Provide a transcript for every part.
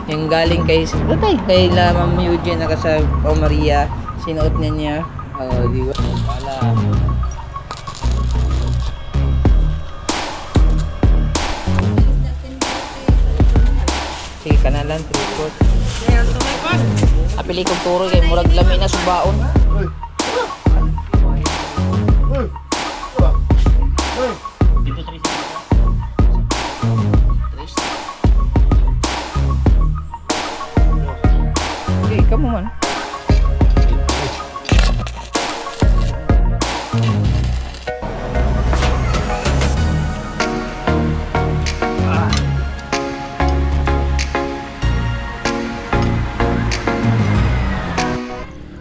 Yung galing kay Ma'am Eugene na sa Maria, sinuot niya. Oh, di ba? Wala. Sige, kanalan, tripod. Apili kong turo kay murag lami na subaon. Okay, kamu man.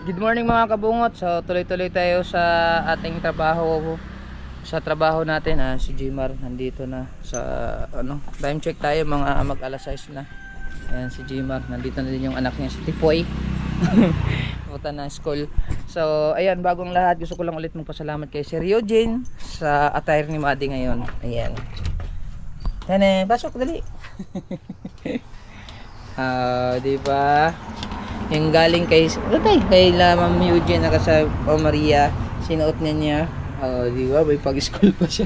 Good morning mga kabungot. So tuloy-tuloy tayo sa ating trabaho. Sa trabaho natin, si Jmar nandito na sa time check tayo, mga mag alas 6 na. Ayan si Jmar, nandito na din yung anak niya si Tipoy. Punta na school. So ayan, bagong lahat, gusto ko lang ulit magpasalamat kay Sir Eugene sa attire ni Madi ngayon. Ayan. Tane, pasok dali. Di ba? Yung galing kay Ma'am Eugene na sa Maria, sinuot niya. Oh, di ba? May pag-school pa siya.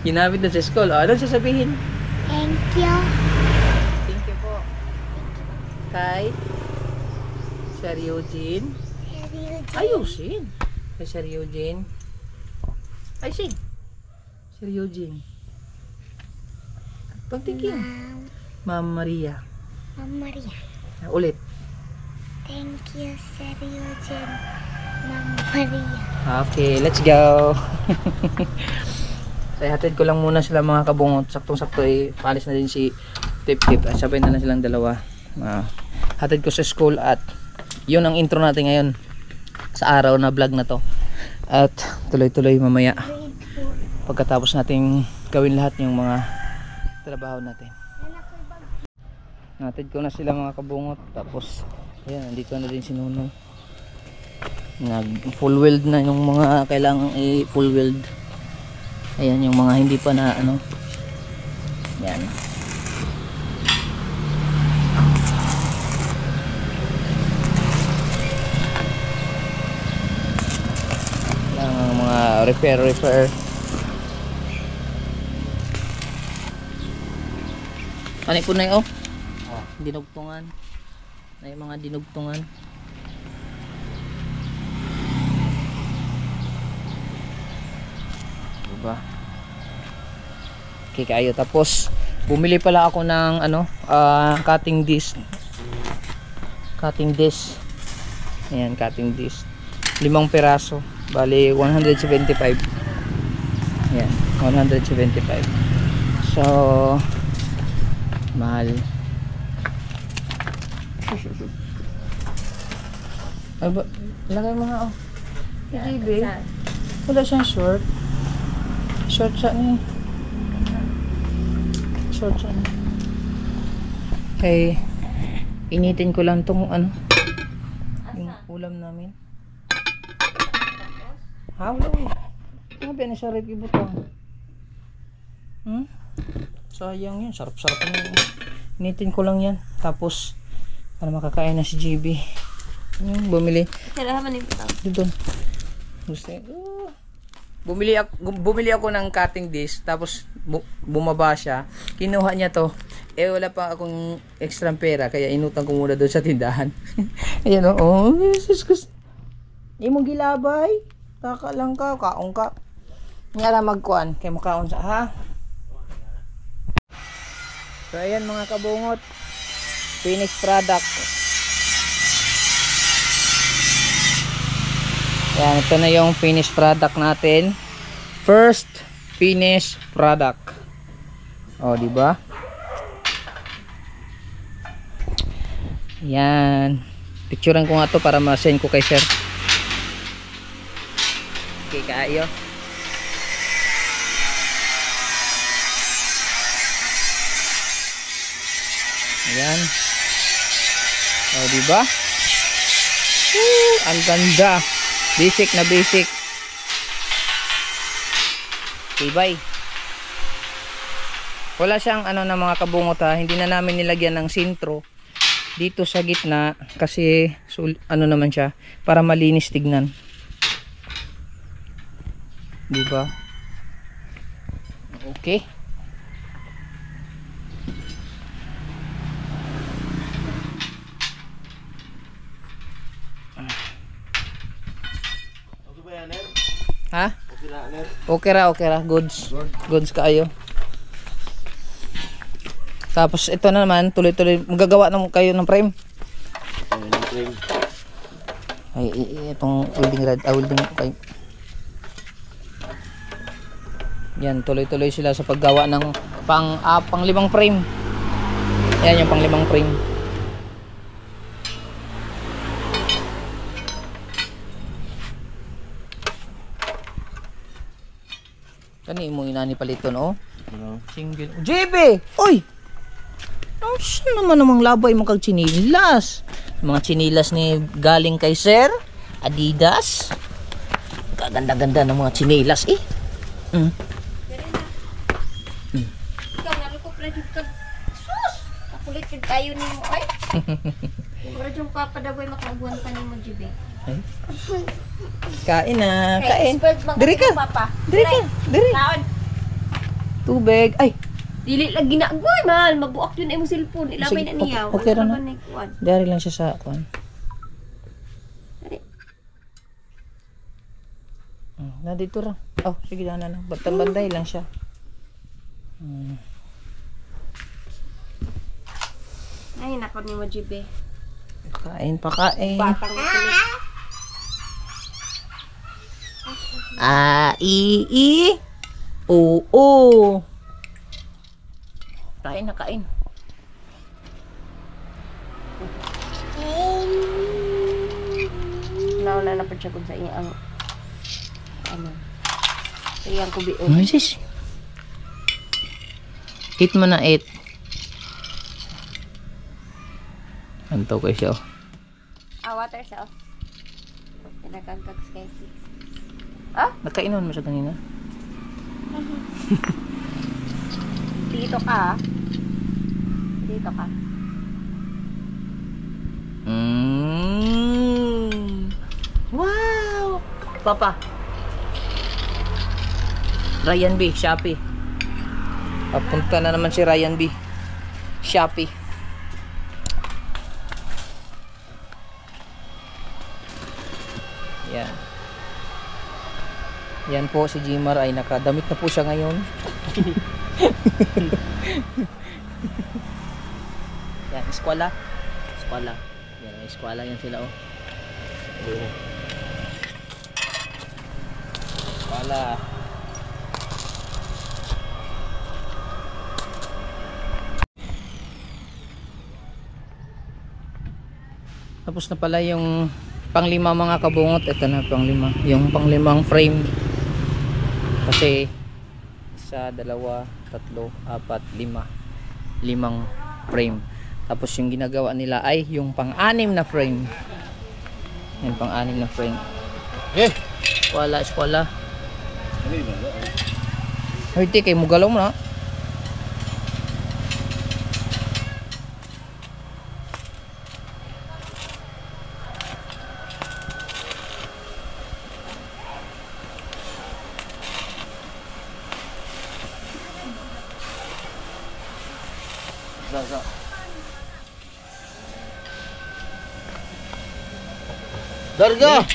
Ginamit na sa school. Ano sasabihin? Thank you. Thank you po. Kay Sir Eugene. Ayusin. Kay Sir Eugene. Ay, sin. Sir Eugene. Pagtikin. Ma'am Maria. Ma'am Maria. Ulit. Thank you, Sir Eugene. Ma'am Maria. Okay, let's go. So, hatid ko lang muna sila mga kabungot. Saktong-sakto paalis na din si Tip-Tip. Sabay na lang silang dalawa. Hatid ko sa school at yun ang intro natin ngayon sa araw na vlog na to. At tuloy-tuloy mamaya pagkatapos nating gawin lahat yung mga trabaho natin. Hatid ko na sila mga kabungot. Tapos ayan, nandito na din si Nuno. Nag full weld na yung mga kailangang i-full weld. Ayan yung mga hindi pa na yan. Yung mga repair. Ano po na yun? Dinugtungan. Na yung mga dinugtungan. Diba? Okay kayo. Tapos bumili pala ako ng cutting disc. Ayan, cutting disc. 5 piraso. Bali 175. Ayan, 175. So mahal. Ay ba, lagay mo nga baby. Wala siyang short siya ni. Okay, initin ko lang tong yung ulam namin. Wala ano ba na siya rep ibutang? Sayang yun, sarap-sarap yun. Initin ko lang yan, tapos para makakain na si JB. Bumili dito. Bumili ako ng cutting disc, tapos bumaba siya, kinuha niya to, wala pa akong extra pera, kaya inutang ko muna doon sa tindahan. Ayan imong gilabay, taka lang ka, kaong ka nga na magkuan, kaya makaon sa So ayan mga kabungot, finished product. Ayan, ito na yung finished product natin. First finished product. Oh, di ba? Ayan. Picturean ko nga to para ma-send ko kay sir. Okay, kaayo. Ayan. Oh, di ba? Ang ganda. Basic na basic. Tibay. Wala siyang na mga kabungot ha. Hindi na namin nilagyan ng sintro. dito sa gitna kasi ano naman siya para malinis tignan. Di ba? Okay. Ha? Okay ra. Goods kaayo. Tapos ito na naman, tuloy-tuloy magagawa na kayo ng frame. Ay, itong welding rod, welding pipe. Yan, tuloy-tuloy sila sa paggawa ng pang 5 frame. Yan yung pang 5 frame. Kani mo inani paliton oh. Single. JB! Oy! Saan naman namang labay mo kag chinilas? Mga chinilas ni galing kay Sir Adidas. Kaganda-ganda ng mga chinilas eh. Ikaw nalukop na dyan ka. Sus! Kakulit yung tayo ni mo ay. Siguro yung papadaboy makabuan pa ni mo, Jibe. Kain na, kain. Diri ka. Diri. Kaon. Tubig. Ay, Dili lagi na. Goy man, mabuak yun ay mo cellphone. Ilabay na niya. Okay ra na. Wala pa kuwan. dari lang siya sa kuan. Dali. Na dito ra. Oh, sige na lang. Banday lang siya. Ay, nakon ni mo, Jibe. Kain pa kain. Batang makulit. Oo. Kain na kain. Nauna na pa siya kung sa iya ang ano. Sa iyang kubion. Ano sis? Eat mo na eat. Anto ko siya. Water sauce. Pinagkagkag sky 6. Nakainon mo siya kanina? Dito ka. Dito ka. Wow! Papa. Ryan B, Shopee. Papunta na naman si Ryan B. Shopee. Yan. Yan po si Jimar ay nakadamit na po siya ngayon. Yan, eskwela. Yan, eskwela yan sila oh. Eskwela. Tapos na pala yung pang-5 mga kabungot. Ito na pang-5. Yung pang-5 frame. Kasi 1, 2, 3, 4, 5 frame. Tapos yung ginagawa nila ay yung pang-6 na frame. Yung pang-6 na frame. Eskwela. Hurti kay mugalaw mo na. Darga!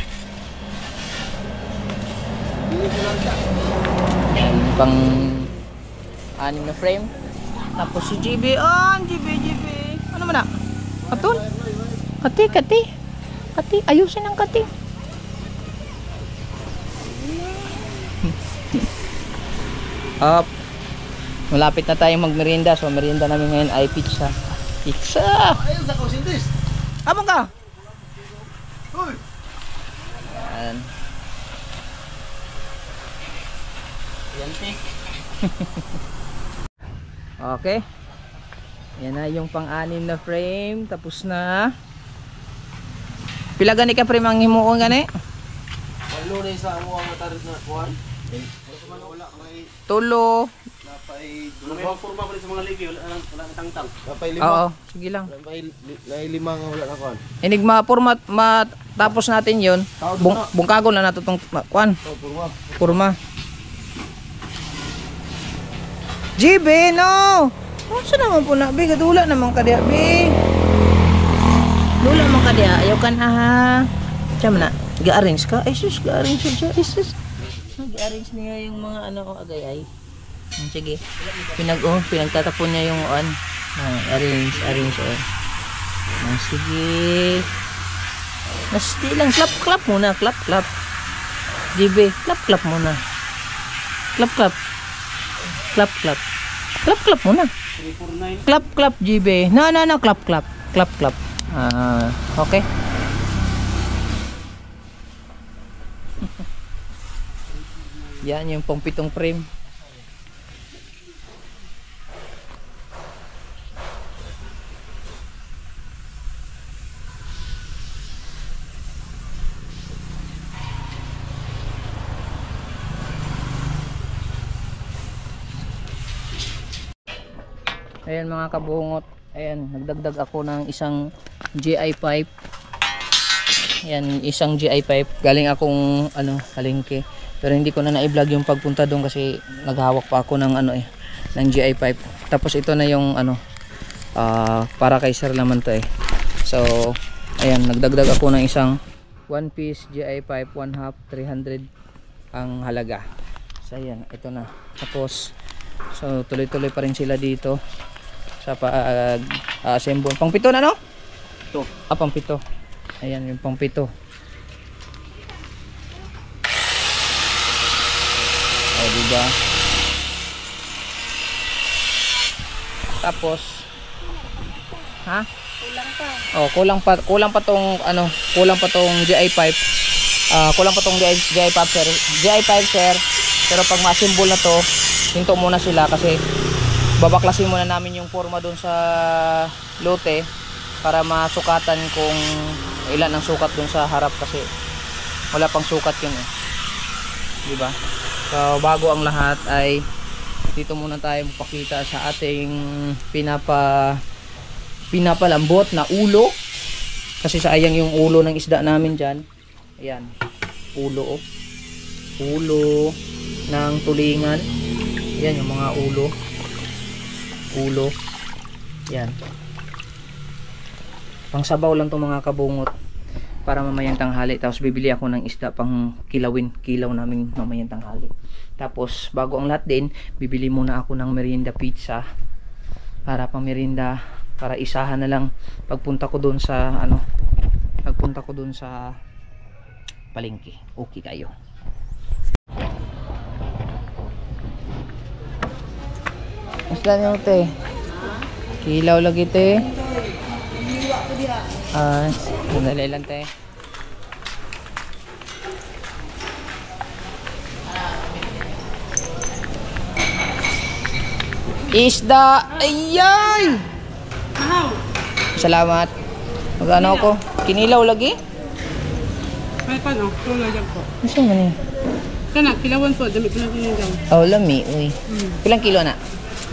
Yan, pang-6 na frame. Tapos si GB. GB. Ano man na? Katun? Kati. Ayusin ang kati. Up. Malapit na tayong magmerienda. So, merienda namin ngayon ay pizza. Ayun sa kausintis! Abang ka? Hoy! Yan. Okay. Yan na yung pang-6 na frame. Tapos na. Pila gani ka frame ang himuon gani? Walo na sa amo ang matarit na kuwan. Tulo. Napay May forma pa rin sa mga ligi, wala nang tangtang. napay lima. Oo, sige lang. Napay lima nga wala na kuan. Enigma format matapos natin 'yon. Bungkagon na nato tong kuan. Oh, purma. Kurma. GB, no! Ano naman po na, be? Kadula naman ka diya, be. Lula naman ka diya. Ayaw ka na, ha? Diyan na. Ga-arrange ka? Ay, sus, ga-arrange siya. Ay, sus. Ga-arrange niya yung mga ano, agay-ay. Sige. Pinagtatapon niya yung arrange, oh. Sige. Nasti lang. Clap muna. Clap. GB, clap muna. Clap muna. 349. Clap GB. No, clap. Okay. Yan yung pang 7 frame. Ayan mga kabungot, ayan, nagdagdag ako ng isang GI pipe. Ayan, isang GI pipe. Galing akong palengke. Pero hindi ko na na-vlog yung pagpunta doon kasi naghawak pa ako ng ng GI pipe. Tapos ito na yung para kay sir naman to eh. So, ayan, nagdagdag ako ng isang 1 piece GI pipe, 1/2, 300 ang halaga. So ayan, ito na. Tapos so tuloy-tuloy pa rin sila dito sa assemble. Pang 7 na, no? Ito. Pang 7. Ayan yung pang 7. Oh, diba? Tapos kulang pa tong GI pipe. Kulang pa tong GI pipe sir. Pero pag ma-assemble na to, hinto muna sila kasi babaklasin muna namin yung forma doon sa lote para masukatan kung ilan ang sukat doon sa harap kasi wala pang sukat yun eh. Diba? So bago ang lahat ay dito muna tayo magpakita sa ating pinapalambot na ulo kasi sayang yung ulo ng isda namin dyan. Ayan, ulo ng tulingan. Yan yung mga ulo. Yan. Pang sabaw lang to mga kabungot para mamayang tanghali. Tapos bibili ako ng isda pang kilaw namin mamayang tanghali. Tapos bago ang lahat din, bibili muna ako ng merienda pizza para pang merienda, para isahan na lang pagpunta ko doon sa palengke. Okay kayo. Isda niyo te. Kilaw lagi te. Sandali lang te. Isda. Ayay. Salamat. Magano ako? Kinilaw lagi? Ay, paano? Tuloy lang po. Ano man eh? Kana, kilawan po. Dami ko lang kinilaw. Oh, lami. Uy. Ilang kilo na?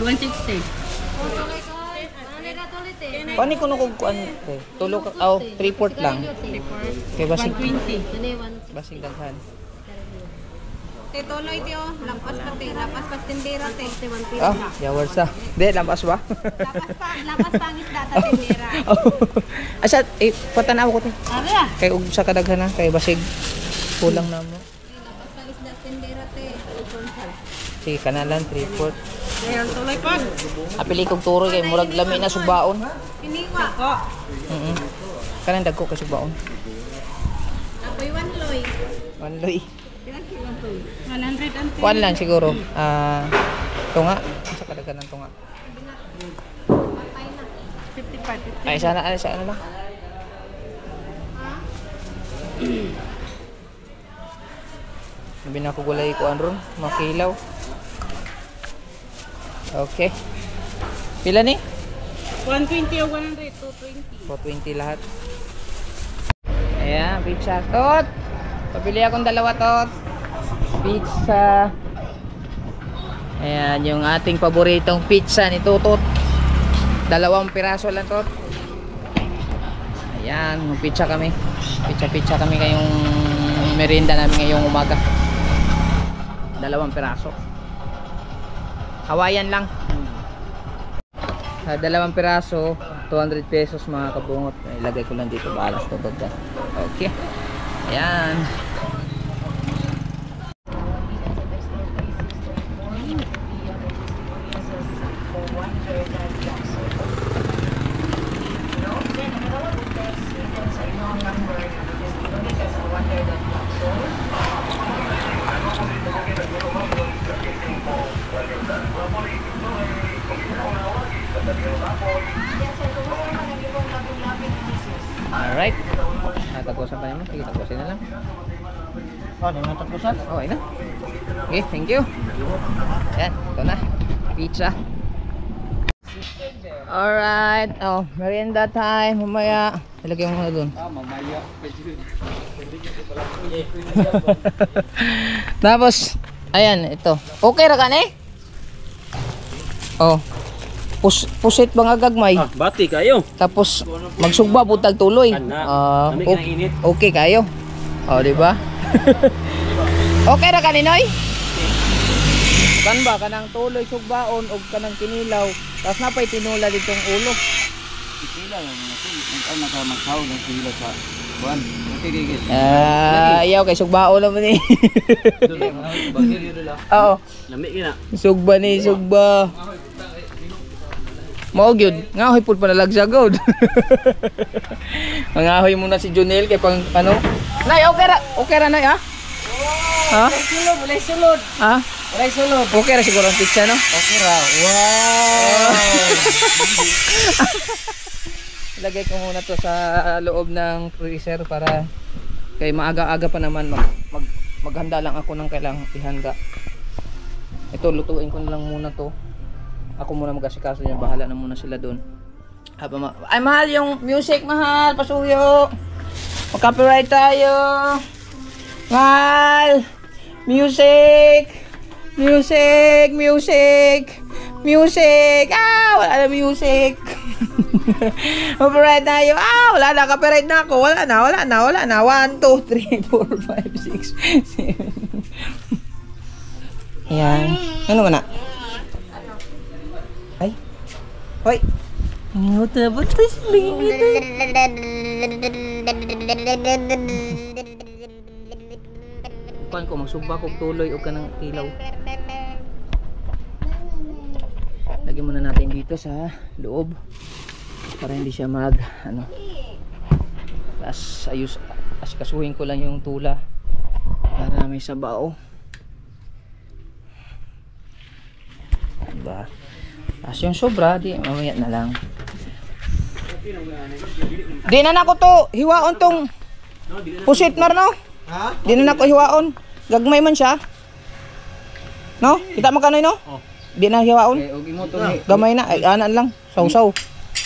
160. Paano ko nakukuan? Tulo ka. Oh, 3/4 lang. Okay, basing. 120. Basing daghan. Tuloy tiyo, lampas pa tindera te. Yawar sa. Di, lampas ba? Lampas pa ang isda sa tindera. Asa, patanaw ko te. Ara. Kay ug sa kadaghan na, kay basig. Kulang na mo. Lampas pa ang isda sa tindera te. Sige, kanalan, 3/4. Ayan, tuloy po. Apili kong turo kay murag lami na subaon. Piniwa. Ako. Kanang dagko kay subaon. Apoy wanloy. Wanloy. 110. Kuan lang siguro. Tunga. Sa kadaghan ng tunga. 55. Ay, sana lang. Nabi na ko gulay ko ron, makilaw. Okay. Pila ni? 120 o 100, 220. 420 lahat. Ayan, pizza. Tot! Pabili akong 2 tot. Pizza. Ayan, yung ating paboritong pizza ni Tutot. 2 piraso lang to. Ayan, pizza kami. Pizza kami ngayong merienda namin ngayong umaga. 2 piraso. Hawaiian lang. 2 piraso, 200 pesos mga kabungot. Ilagay ko lang dito, balas to. Okay. Ayan. Alright. Natapusan pa naman. Sige, tapusin na lang. Oh, di mo tapusan? Okay na. Okay, thank you. Ayan, ito na. Pizza. Alright. Oh, merienda time. Mamaya. Ilagay mo muna dun. Mamaya. Tapos, ayan, ito. Okay ra ka na eh? Oh. Pusit bang agagmay? Bati kayo. Tapos magsugba butag tuloy. Kami kinainit. Okay kayo. Oh, di ba? Okay ra kaninoy? Kan ba kanang tuloy sugbaon og kanang kinilaw. Tapos napay tinula ditong ulo. Sila lang ang nakamaksaw ng sila sa buwan. Okay. Ayaw kay sugbaon naman eh. Oo. Lami gina. Sugba ni sugba. Mao gyud, ngahoy pud panalagsag god. Mangahoy muna si Junel kay pang ano. Nay, okay ra nay ha? Ha? Walay sulod. Ha? Walay sulod. Okay ra siguro ang pizza no? Okay ra. Wow. Lagay ko muna to sa loob ng freezer para kay maaga-aga pa naman maghanda lang ako ng kailangang ihanda. Ito lutuin ko na lang muna to. Ako muna mag-asikaso niya, bahala na muna sila doon. Ay mahal yung music, mahal, pasuyo. Mag-copyright tayo. Mahal. Music. Ah, wala na music. Copyright tayo. Ah, wala na, copyright na ako. Wala na. 1, 2, 3, 4, 5, 6, 7. Ayan. Ano man na? Ay. Hoy. Ano ta ba ito? Kuan ko magsugba kog tuloy og kanang ilaw. Lagyan muna natin dito sa loob para hindi siya mag ano. Kasuhin ko lang yung tula para may sabaw. Diba? As yung sobra, di mamaya na lang. Di na nako to hiwaon tong pusit mar no? Ha? Di na nako hiwaon. Gagmay man siya. No? Kita mo kanoy no? Di na hiwaon. Okay, mo to. Gamay na, ay anan lang. Sausaw.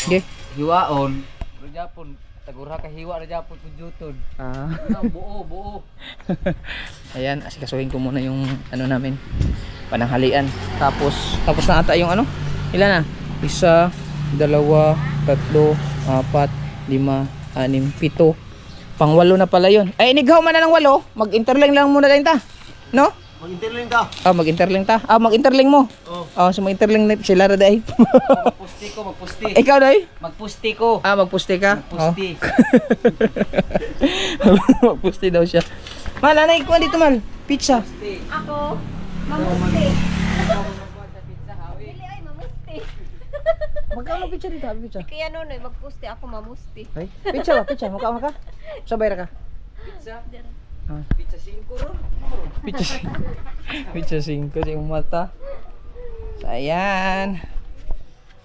Okay. Hiwaon. Rajapon, tagurha ka hiwa rajapon pud jutod. Ah. Buo. Ayan, asikasuhin ko muna yung ano namin. Pananghalian. Tapos na ata yung ano? Ilan na? 1, 2, 3, 4, 5, 6, 7. Pang-8 na pala yun. Ay, inighaw man na ng 8. Mag-interling lang muna tayo ta. No? Mag-interling ka. Mag-interling ta. Mag-interling mo. Oh. So mag-interling na sila ra day. Magpusti. Ikaw day? Magpusti ko. Magpusti ka? Magpusti. Magpusti daw siya. Mal, anay ko dito mal. Pizza. Ako, mamusti. Dili ay mamusti. Magkano pizza dito? Pizza. Kaya nonoy, magpusti ako mamusti. Ay, pizza ba? Pizza. Mukha ka? Sabay ra ka? Pizza 5 ron. Pizza 5 sa yung mata. So, ayan.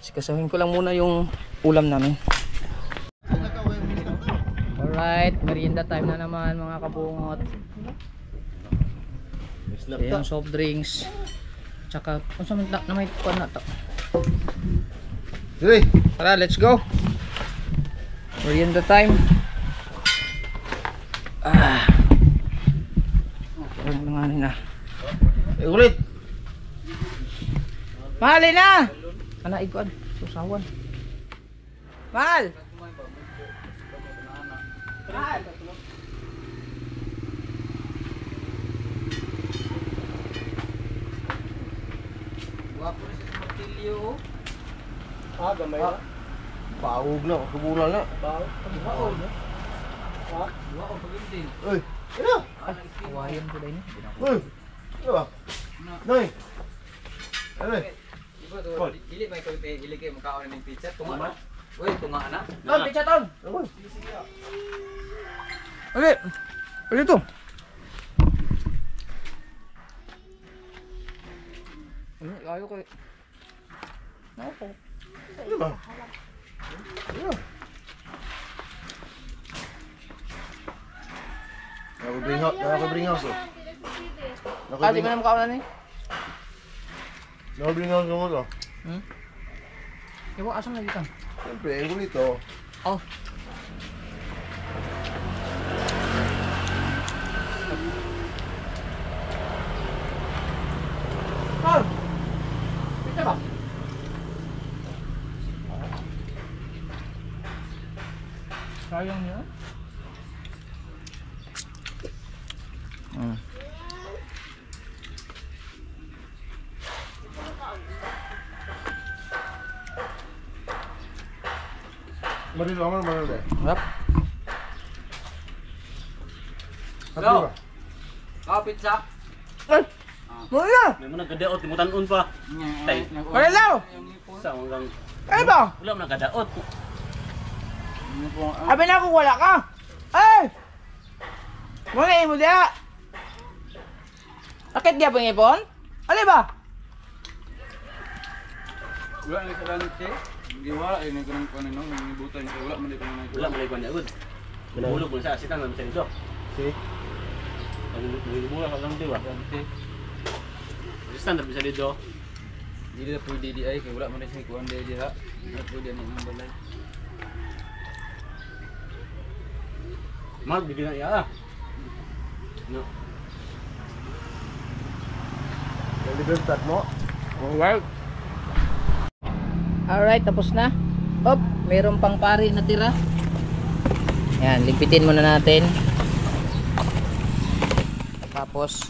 Sikasuhin ko lang muna yung ulam namin. Alright, merienda time na naman mga kabungot. So, yung soft drinks. Tsaka, kung saan na may kuwan na to. Hey. Tara, let's go. Merienda time. Parang nanganin na. Ulit. Mahal na! Ana, ikuan. Susawan. Mahal! Mahal! Guwapo na siya sa martilyo. Ah, gamay na. Bawog na, kubulan na. Bawog na. Bawog pag hindi. Uy, ano? Kawayan ko dahil. Uy, ano ba? Noy. Ano? Dili may ko dili kay makaon ng pizza. Tunga na. Uy, tunga na. Ton, pizza ton. Uy. Ali. Ali to. Ayo ko. Ako. Ano ba? Ano? Nakabring house oh. Ah, di mo na makaon na ni. Nakabring house mo to. Iwa asam lagi kan. Siyempre, ang gulito. Oh. Paul. Pizza ba? Sayang niya. Marilo naman naman ulit. Harap. Happy ba? Ah, pizza. Ay! Mula! May mo nagkadaot, timutanon pa. Tay, Marilaw! sa hanggang Ay ba? wala mo nagkadaot. Sabi na kung wala ka. Ay! Muna mo diya. Akit diya ba ng ipon? Ali ba? Wala na kalanit eh. Hindi wala eh. Nagkanang ko ano nung ibutan. Wala man dito na. Wala mo lay kwan agud. Bulog mo sa asitan man sa dito. Si? Ang bulog ka lang diwa. Standard bisa dito. Hindi na pwede di ay. Kaya wala man siya kuhan di ha. Wala pwede na ng balay. Mag bigyan ya. No. Yung libertad mo. Alright. Alright, tapos na. Op, mayroon pang pari na tira. Yan, limpitin muna natin. Tapos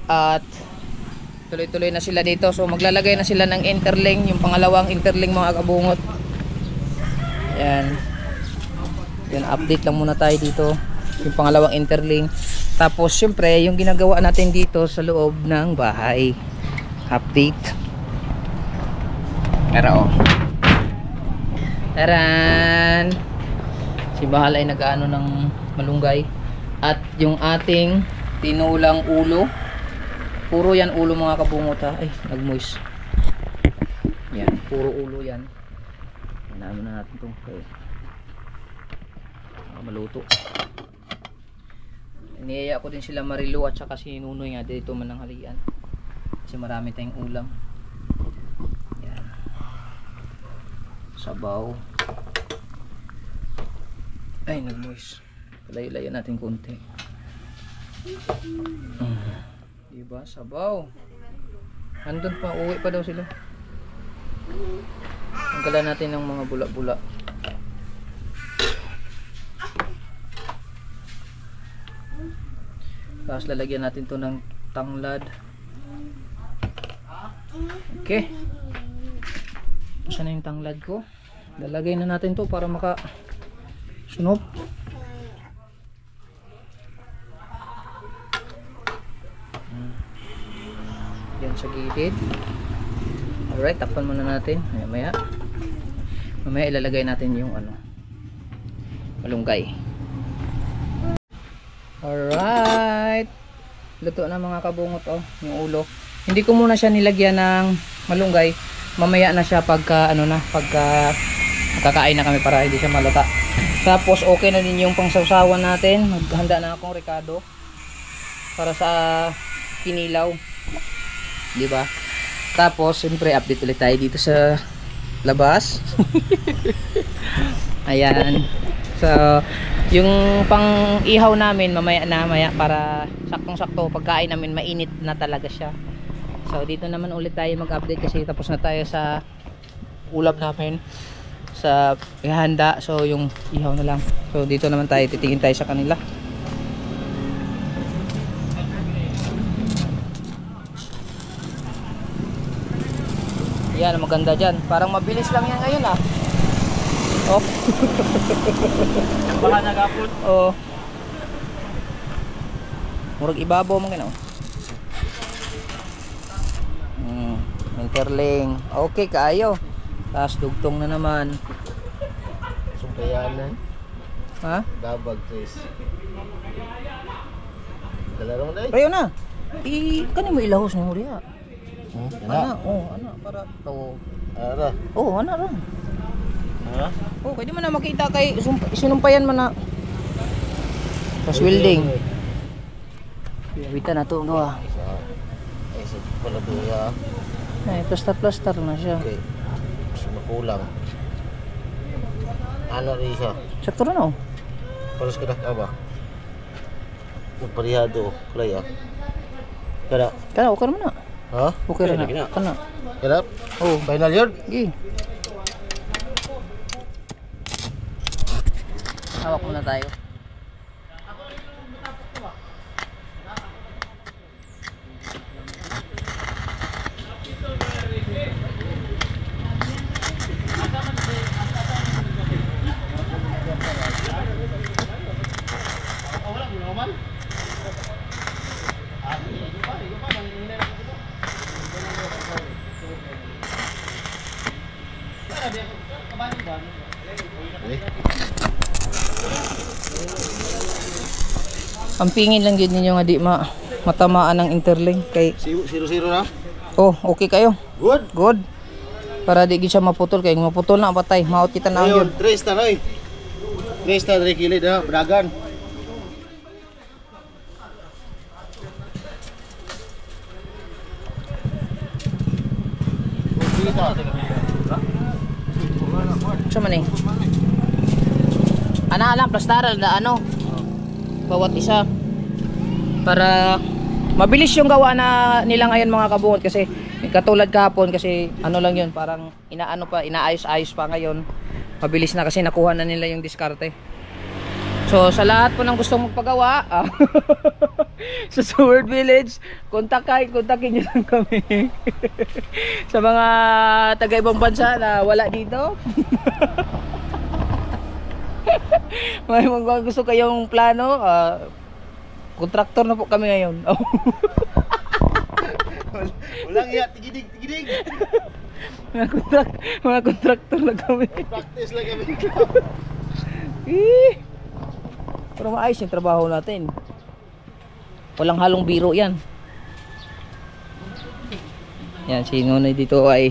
at tuloy-tuloy na sila dito. So maglalagay na sila ng interlink, yung pangalawang interlink mga kabungot. Yan. Yan, update lang muna tayo dito. Yung pangalawang interlink. Tapos syempre, yung ginagawa natin dito sa loob ng bahay. Update. Pero oh. Taran! Si Bahal ay nag-ano ng malunggay. At yung ating tinulang ulo. Puro yan ulo mga kabungot ha. Ay, nag-moist. Yan, puro ulo yan. Ano na natin itong maluto. Niyaya ko din sila Marilo at saka si Nunoy nga dito mananghalian. Kasi marami tayong ulam. Yan. Sabaw. Ay, nag-moist. Layo-layo natin konti. Diba? Sabaw. Andun pa, uwi pa daw sila. Tanggalan natin ng mga bula-bula. Tapos lalagyan natin to ng tanglad. Okay. Saan na yung tanglad ko? Lalagay na natin to para maka sunop. Yan sa gilid. Alright, takpan muna natin. Mamaya ilalagay natin yung ano, malunggay. Alright, luto na mga kabungot oh, yung ulo. Hindi ko muna siya nilagyan ng malunggay. Mamaya na siya pagka ano na, pagka makakain na kami para hindi siya malata. Tapos okay na din yung pangsawsawan natin. Maghanda na akong rekado para sa kinilaw. Di ba? Tapos siyempre update ulit tayo dito sa labas. Ayan. So, yung pang ihaw namin mamaya na, maya para saktong-sakto pagkain namin mainit na talaga siya. So dito naman ulit tayo mag-update kasi tapos na tayo sa ulam namin sa ihanda. So yung ihaw na lang. So dito naman tayo, titingin tayo sa kanila. Yan, maganda dyan. Parang mabilis lang yan ngayon ah. Oh. Baka nagapon. Oh. Murag ibabaw mo gano'n. Interling. Okay, kaayo. Tapos dugtong na naman. Sumpayanan. Ha? Dabag, Chris. Dala mo na eh. Payo na. Kanin mo ilahos ni Muria. Ana. Ana para to. Ara. Ana ra. Ha? Pwede mo na makita kay sinumpayan man na. Tapos welding. Bitan na to no ah. Ay, sa pala doya. Ay, plaster na siya. Okay. Sumakulang. Ano rin siya? Sakto na no. Paras ka na ba? Parihado. Kulay ah. Kada. Kana okay naman na. Ha? Okay ra na. Kana. Kada? Oh, final yun? Gi. Hawak muna tayo. Ang pingin lang yun ninyo nga di matamaan ng interlink kay 0-0 na? okay kayo. Good. Good. Para di gid siya maputol kay maputol na patay. Maot kita na Ayun, yun. 3 na noy. 3 na dari kilid ha, bragan. Sa man eh. Ana lang plastaral na ano. Bawat isa para mabilis yung gawa na nila ngayon mga kabungot kasi katulad kahapon kasi ano lang yun parang inaayos-ayos pa ngayon. Mabilis na kasi nakuha na nila yung diskarte. So sa lahat po ng gustong magpagawa sa Seward Village, kontakin nyo lang kami. Sa mga taga ibang bansa na wala dito. May mga gusto kayong plano, kontraktor na po kami ngayon. Walang iya, tigidig. mga kontraktor na kami. Practice lang kami. Pero maayos yung trabaho natin. Walang halong biro yan. Yan, si Nonoy dito ay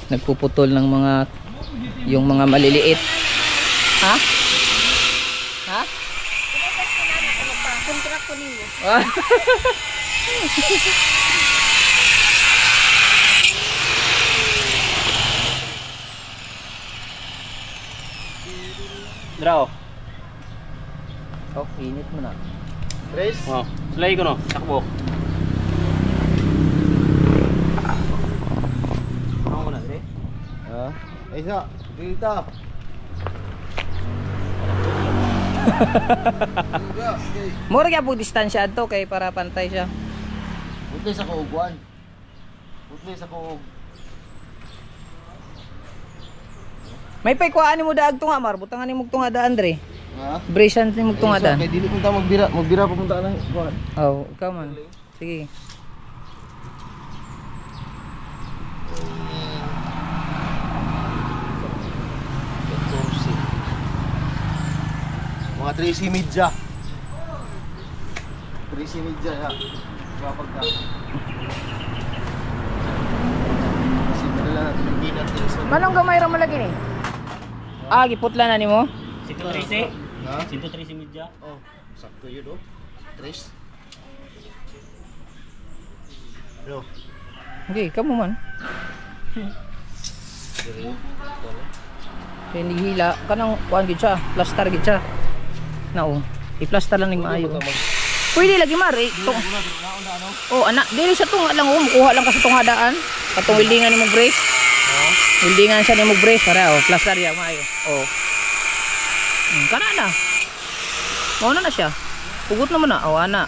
nagpuputol ng yung mga maliliit. Ha? Kontrak ko ninyo. Draw. Init mo na. Trace. Oh, slay ko no. Takbo. Ako na, eh. Ha? Ay sa, dito. Mura kaya po distansya to kay para pantay siya. Putli sa kuuguan. Putli sa kuug. May paykuhaan mo daag tunga mar, butangan ni mo tunga da Andre. Ha? Bracean ni mo tunga da. Kay dili punta magbira papunta na. Kuan. Oh, ikaw man. Sige. Mga 3C media. 3C media ya. Kapag ka. Kasi madala natin yung binat nila sa... Manong gamay ra mo lagi ni? Giputla na nimo? 113. Ha? 113 media. Oh, sakto yun oh. 3. Ano? Okay, kamo man. Dire. Kaya hindi hila kanang kuan gid siya, plaster gid siya. Nao, i-plaster lang ning maayo. Pwede lagi mar eh. Oh, anak, dili sa tunga lang mukuha lang kasi tungadaan. Katong weldingan nimo brace. Weldingan siya nimo brace para plaster ya maayo. Oh. Kana na. Mao na siya. Pugot naman na. Oh, ana.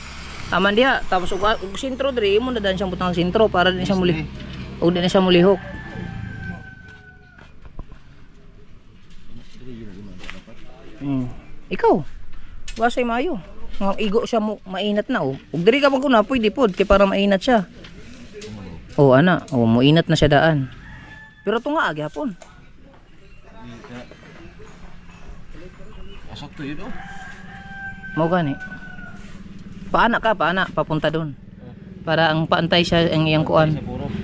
Taman diha. Tapos ug sentro diri mo na dan siyang butang sentro para din siya muli. O din siya mulihok. Ikaw. Wasay maayo. Mga igo siya mo mainat na oh. Ug diri ka pag una pwede pod kay para mainat siya. Oh ana, oh moinat na siya daan. Pero tunga agi hapon. Asok to yun oh. Mao gani. Paana papunta doon. Para ang paantay siya ang iyang kuan.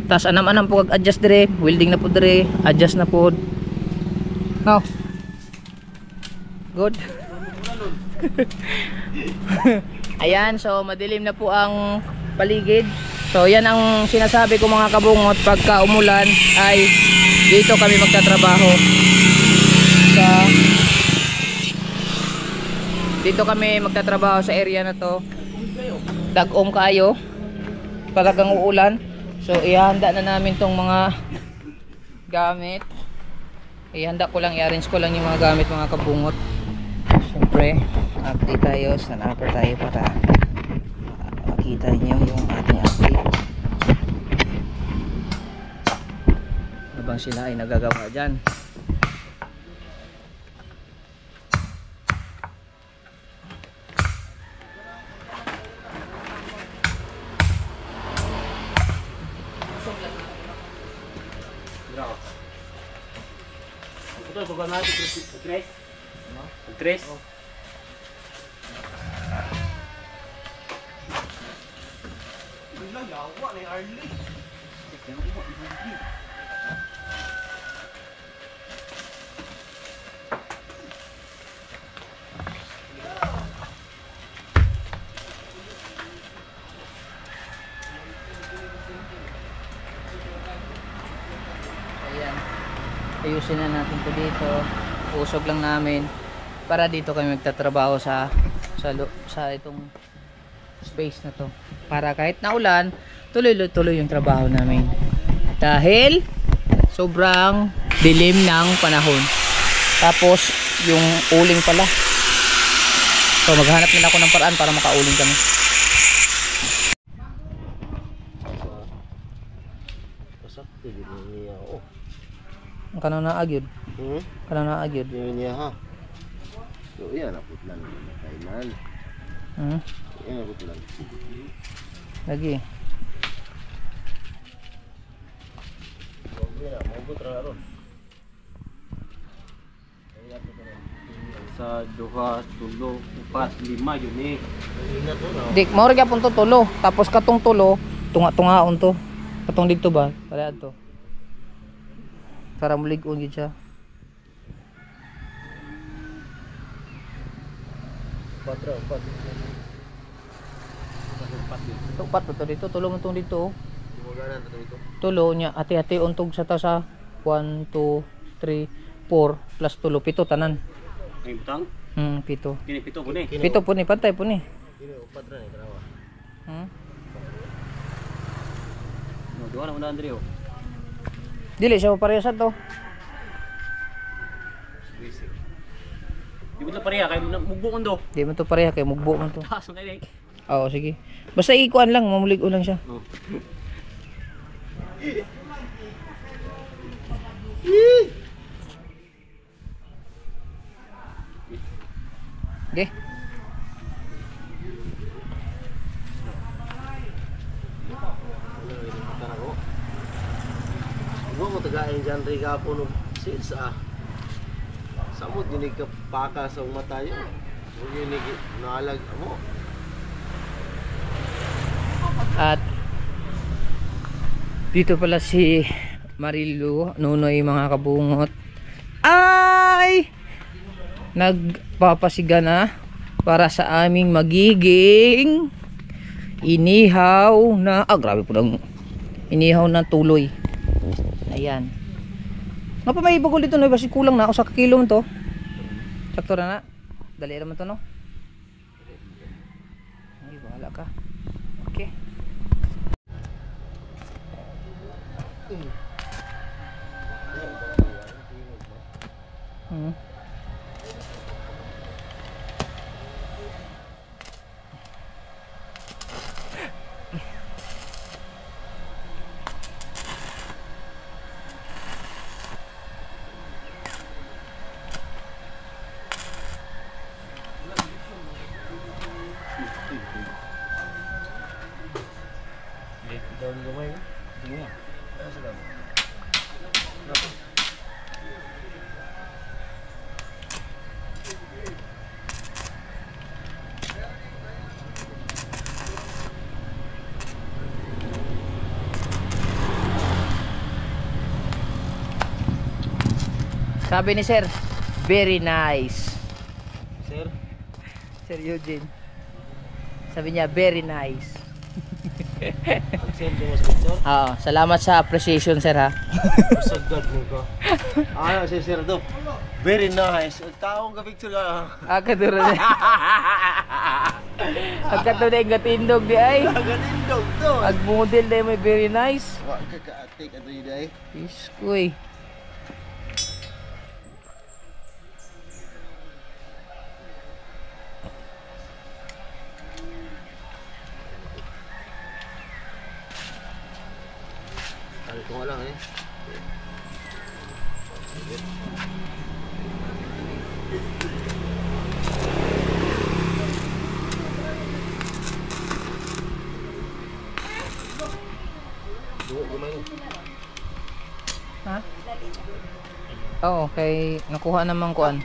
Tas anam-anam po adjust dire, welding na po dire, adjust na po. Now. Good. Ayan, so madilim na po ang paligid. So yan ang sinasabi ko mga kabungot, pagka umulan ay dito kami magtatrabaho. Dito kami magtatrabaho sa area na to. Dagom kayo. Talagang uulan. So ihanda na namin tong mga gamit. Ihanda ko lang, i-arrange ko lang yung mga gamit mga kabungot. Siyempre, update tayo, snapper tayo para makita niyo yung ating update. Habang sila ay nagagawa dyan. Ito, pagod natin. Tres. Ayan. Ayusin na natin ito dito. Usog lang namin. Para dito kami magtatrabaho sa itong space na to. Para kahit naulan, tuloy-tuloy yung trabaho namin. Dahil sobrang dilim ng panahon. Tapos yung uling pala. So maghanap nila ako ng paraan para makauling kami. Kanang naagyod. Kanang naagyod. Yun niya ha. So yan ako lang kainan. Yan ako lang. Lagi. Sa 2, 3, 4, 5 yun eh. Dik, mao ra gyapon to tulo. Tapos katong tulo, tunga-tungaon to. Katong dito ba? Para ato. Para mulig-on gid siya. Tupat to dito, tulo mo tong dito. Tulo nya, ati-ati untog sa ta sa 1 2 3 4 plus tulo, pito tanan. Ay, butang? Pito. Kini pito po ni. Pito po ni, pantay po ni. No, duha na muna Andreo. Dili siya maparehasan to. Di mo na pareha kay mugbo kondo. Di man to pareha kay mugbo man to. Taas na kay. Oo, sige. Basta ikuan lang, mamulig-on lang siya. Oh. Okay. Huwag mo tagain dyan rin ka po nung sales samot ginig ka paka sa mata yun. Huwag ginig naalag mo. At dito pala si Marilu, Nunoy mga kabungot. Ay! Nagpapasiga na para sa aming magiging inihaw na grabe po lang inihaw na tuloy. Ayan. Nga pa may ibagol dito no, basi kulang na usa ka kilo to. Sakto na na. Dali naman to no. Sige, bahala ka. Okay. Hmm. Daun gamay. Sige nga. Sabi ni Sir, very nice. Sir, Sir Eugene. Sabi niya, very nice. mag-send mo sa picture. Oo, salamat sa appreciation, Sir, ha. Usag God mo ko. Ano si Sir to? Very nice. Taong ka picture ka. Akaduro na. Akaduro na yung gatindog di ay. Nagatindog to. Ag model na may very nice. Wa ka ka-take ato yun ay. Iskoy. Ano ko lang eh. Dugo gamay. Ha? Oo, kay nakuha naman kuan.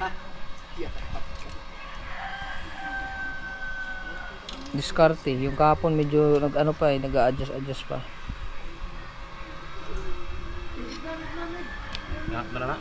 Diskarte. Yung kahapon medyo nag-ano pa eh, nag-a-adjust pa. Mana?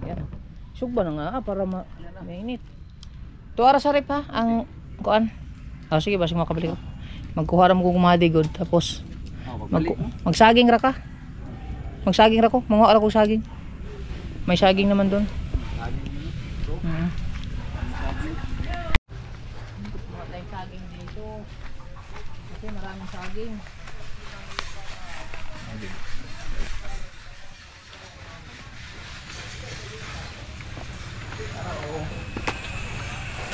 Yan. Sugba na nga para mainit. Tuara sa rep ha, ang kuan. Ah, sige, basig makabalik ko. Magkuha ra mo kung madigod tapos magsaging ra ka. Magsaging ra ko, manguha ra ko saging. May saging naman doon. Mga tayong saging dito. Kasi maraming saging.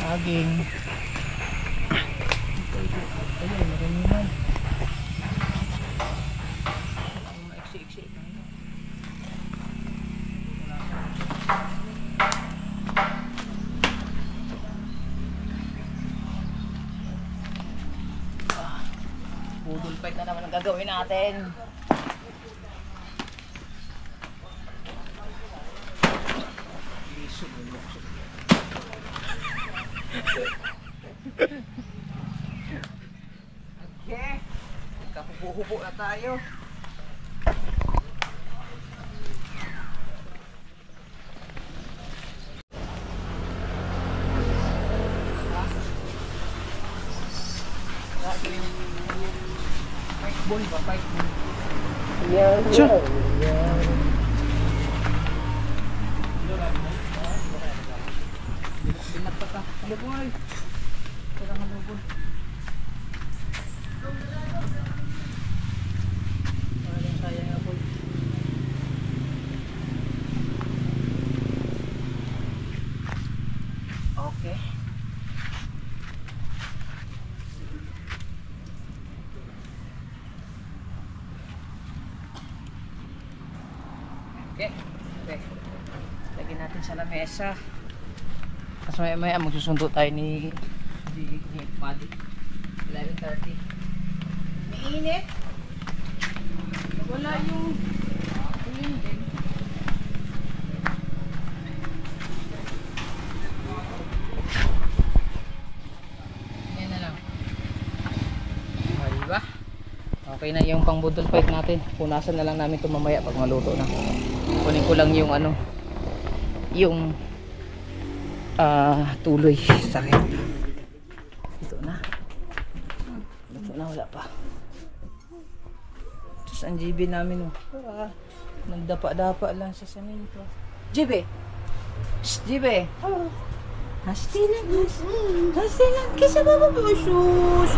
Saging. Ayun, marami naman. Maiksi-iksi. Budol fight na naman ang gagawin natin. Okay. Kahubo-hubo na tayo. Fight ball ba? Fight ball. Sure. Binat pa ka. Ano po ay? Kailangan mo po. Maraming sayang ako. Okay. Okay. Okay. Lagyan natin sa lamesa. Tapos maya magsusundo tayo ni Paddy. 11:30. Mainit. Wala yung din. Yan na lang. Diba? Okay na yung pang budol fight natin. Punasan na lang namin ito mamaya pag maluto na. Kunin ko lang yung ano, yung tuloy. Sakit. Ito na. Wala pa. Tapos ang GB namin nagdapa-dapa lang sa semento. GB! Shh, GB! Hastilan. Kisa baba po. Sus!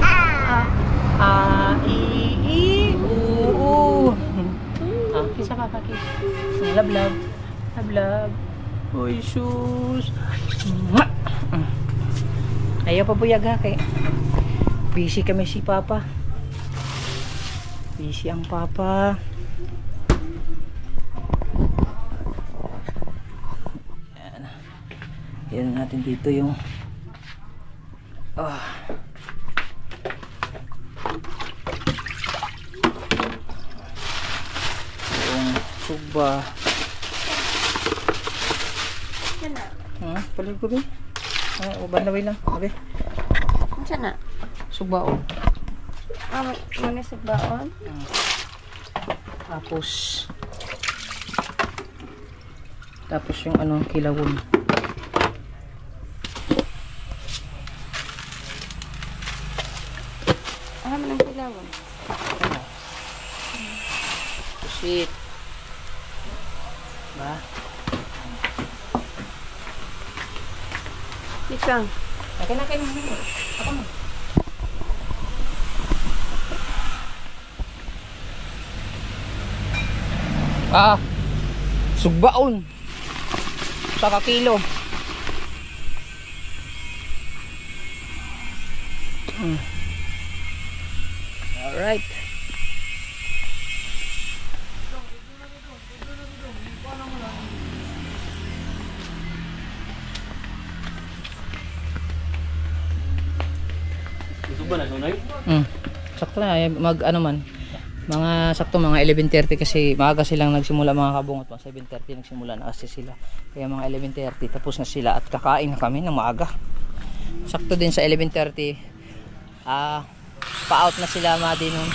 U. Kisa baba. Lablab. Uy, sus! Ayaw pa buyaga kay busy kami si Papa. Busy ang Papa. Yan natin dito yung yung suba. Palig ko ba? Bandaway lang. Okay. Saan na? Subaon. Muna sa baon? Tapos yung kilawon. Ng kilawon. Sweet. Ba? Isang. Akin. Ako mo. Sugbaon. Saka kilo. Alright. Sakto na mga sakto mga 11:30 kasi maaga silang nagsimula mga kabungot, mga 7:30 nagsimula na kasi sila, kaya mga 11:30 tapos na sila at kakain na kami ng maaga. Sakto din sa 11:30 pa-out na sila madi nun.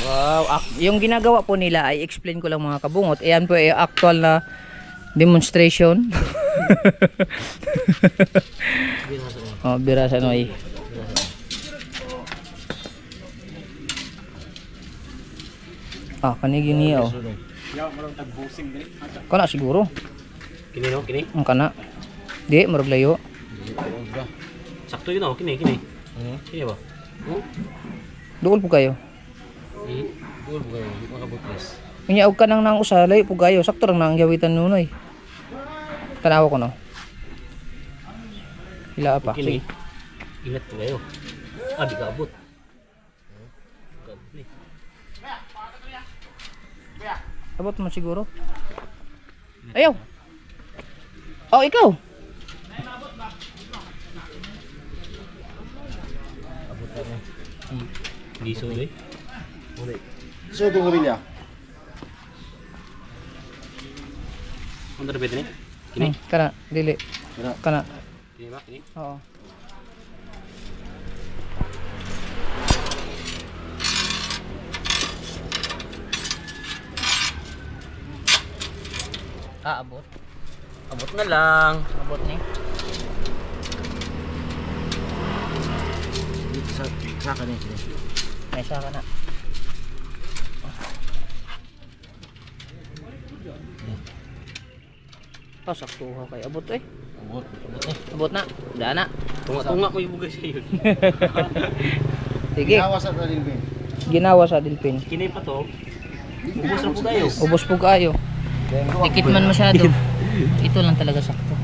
Wow, yung ginagawa po nila ay explain ko lang mga kabungot. Ayan po ay actual na demonstration. Birasa no ay. Kanigi niya kana siguro. Kini no, kini. Ang kana. Di murag layo. Sakto yun kini. Kini ba? Duol po kayo. Duol po kayo, di makabutlis. Unya og kanang nang usa layo po kayo. Sakto lang nang gawitan nunoy. Tanaw ko no. Ila pa. Kini. Ingat po kayo. Di ka abot. Abot mo siguro. Ayaw. Ikaw. Abot ka na. Giso eh. So, itong gorilla. Ano na pwede ni? Kini? Kana, dili. Kana. Kini ba? Kini? Oo. Abot. Abot na lang. Abot ni. Dito sa kanin. May saka na. Saktuha kay abot eh. Abot na. Dana. Tunga ko yung bugay sa iyo. Sige. Ginawa sa Dilpin. Kini pa to. Ubos na po kayo. Ubos po kayo. Dikit man masyado. Ito lang talaga sakto.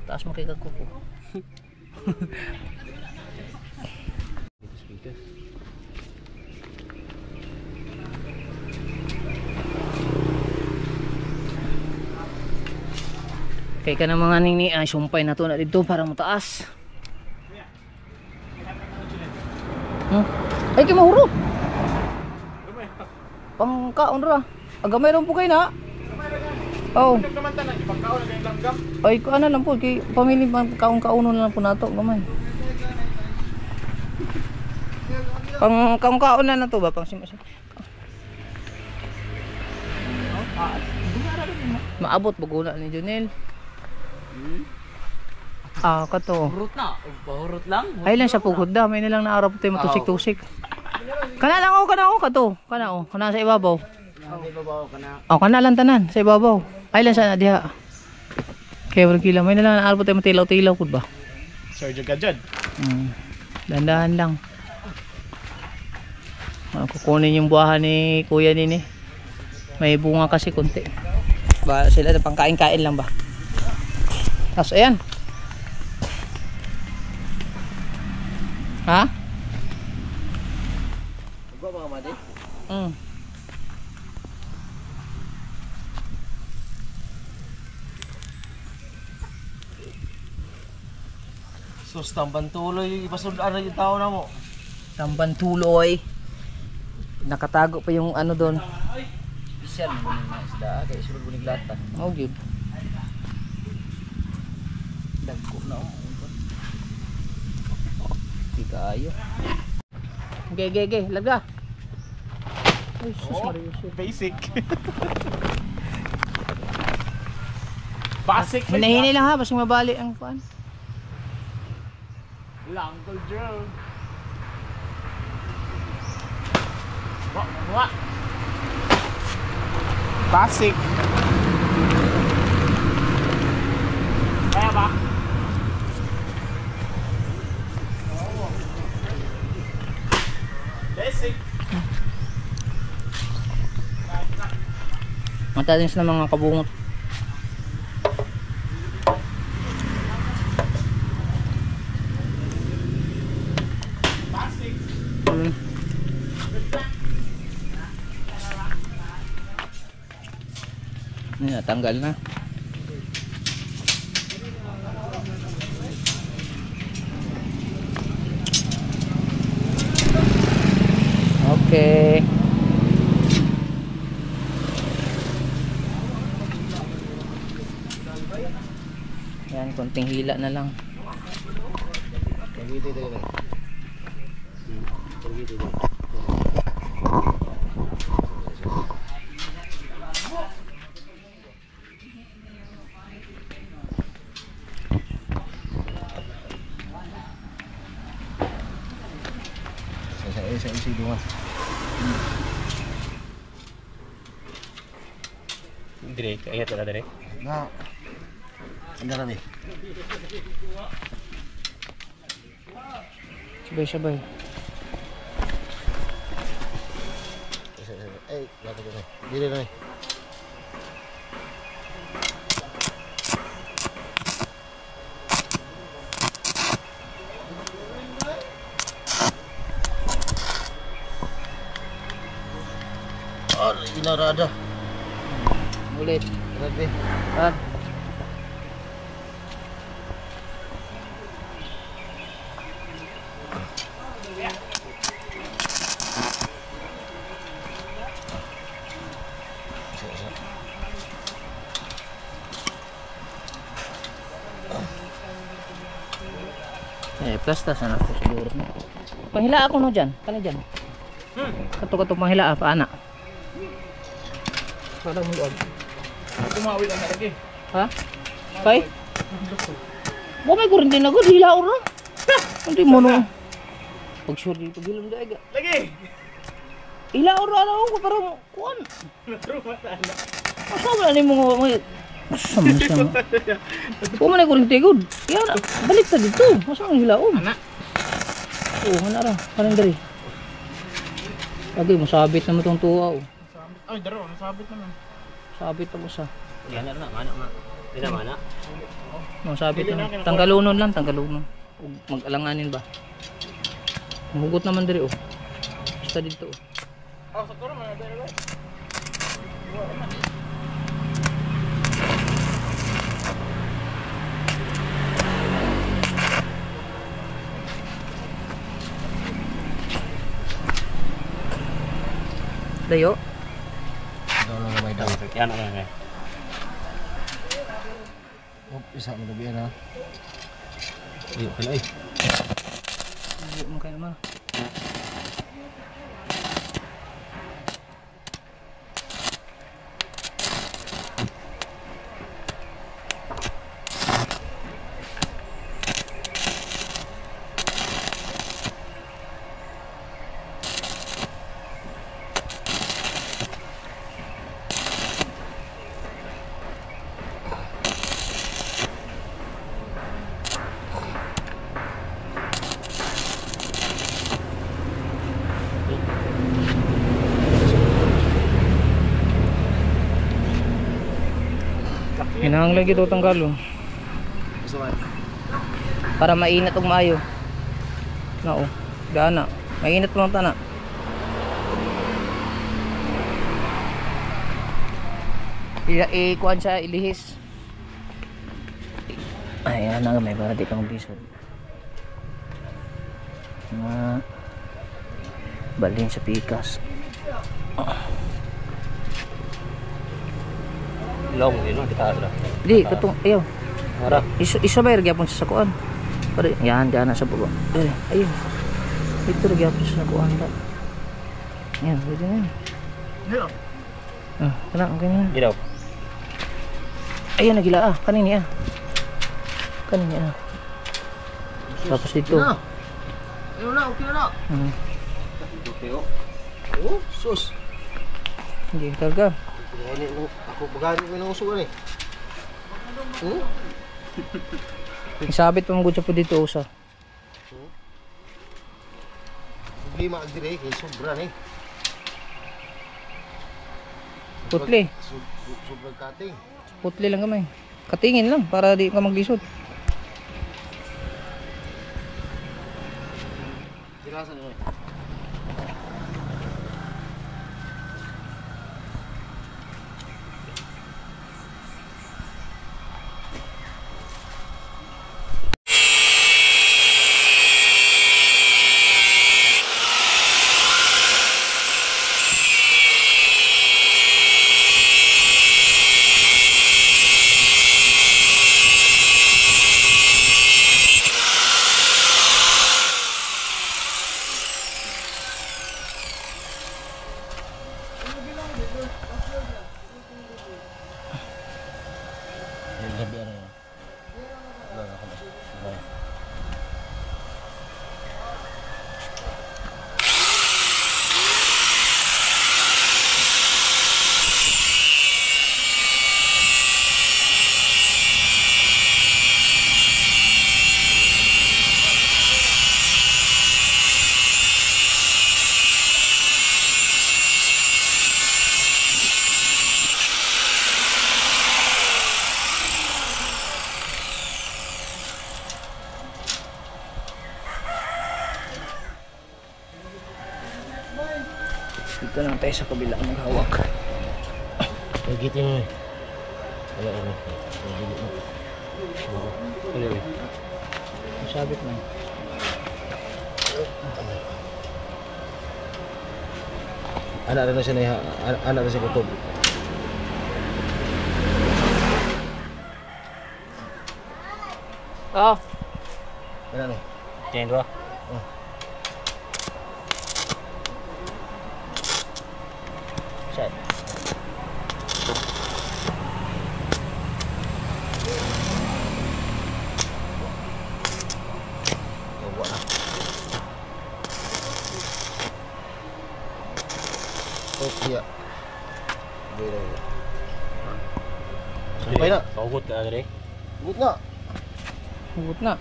Taas mo kay kagkuko. Kay ka na mga nini ay sumpay na to na dito para mataas. Ay kay mahuro. Pangkaon ra. Aga mayroon po kayo na. Oh. Ay ko ana lang po kay pamili kaon-kaonon lang po nato gamay. Pang kaon na to ba pang maabot baguna ni Junel. Kato. Hurot na. Pahurot lang. Ay lang sa pugod da, may nilang naarap tayo matusik-tusik. Kana lang kato. Kana sa ibabaw. Kana lang tanan sa ibabaw. Ay lang sa diha. Kaya wala kila, may nilang naarap tayo matilaw-tilaw pud ba. Sergio Gadjad. Dandahan lang. Kukunin yung buwahan ni kuya nini. May bunga kasi konti. Ba sila pang kain-kain lang ba. Tapos ayan. Ha? Ugwa mga madi? Sus, tamban tuloy. Ipasudaan na yung tao na mo. Tamban tuloy. Nakatago pa yung ano doon. Special mo na isda kay sulod bunig lata. Oh, good. Dagko na ako. Di kayo. Ge, laga. Ay, sus, Basic. Basic. hinahini lang ha, basing mabali ang kuan. Uncle Joe. Wa. Basic. Kaya ba? Basic. Matalis na mga kabungot. Basic. Natanggal na. Okay. Yan, konting hila na lang. Pagiti tayo na. Pagiti tayo. Sa isi dunga. Dire, kaya ito na dire. Na. Anda na ni. Sabay-sabay. Ay, lata ko na. Dire na. Inarada. Ulit. Grabe. Ah. Plastas na ako siguro. Panghila ako no dyan. Kani dyan. Kato-kato panghila pa ana. Parang mulod. Tumawi lang na lagi. Ha? Kay? Mo may kurinti na gud hilaon ra. Hindi mo no. Pag sure dito gilom daig. Lagi. Hilaon ra ako parang kuan. Asa ba ni mo sama siya. Kung man kurinti gud. Yan balik ta dito. Asa ang hilaon? Ana. Oh, ana ra. Parang diri. Lagi mo sabit na mo tong tuwa oh. Ay, daro, nasabit naman. Sabit mo sa. Yan na mana ma. Di na mana. Sabit na. Tanggalunon lang, tanggalunon. Mag-alanganin ba? Mahugot naman diri oh. Basta dito oh. Oh, sa turo man dere. Dayo. Daw lang may daw. Yan ang yan. Isa mo gabi na. Iyo pala eh. Dayo mo kayo naman. Hinahanglan gito tanggalon Gusto man. para mainit og maayo. Nao, gana. Mainit pa man tana. Kuan siya ilihis. Ay, ana nga may para di kang bisod. Nga balin sa pikas. Long, no? Kita ada. Di, katong ayaw. Mara. Isa ba gyapon sa sakuan? Pare, yan diyan na sa bugo. Ayun. Ito ra gyapon sa sakuan ta. Yan, pwede na. Dito. Kana ang ganyan. Dito. Ayun nagila kanini Kanini Tapos ito. Ayun na, okay na. Okay, oh. Oh, sus. Hindi karga. Ako bagay ko nang usugan eh. Isabit pa magud siya po dito usa. Problema ang dire kay sobra ni. Putli. Sobrang cutting. Putli lang gamay. Katingin lang para di ka maglisod. Tirasan mo. Dito lang tayo sa kabila maghawak. Pagitin mo. Wala ano. Sabit man. Anak na siya na anak na siya kutob. Oh, Ano no? Yan, dua. set. Bawa na. Oh, siya. Sampai na. Paugot ka dire. Gut na. Hugot na.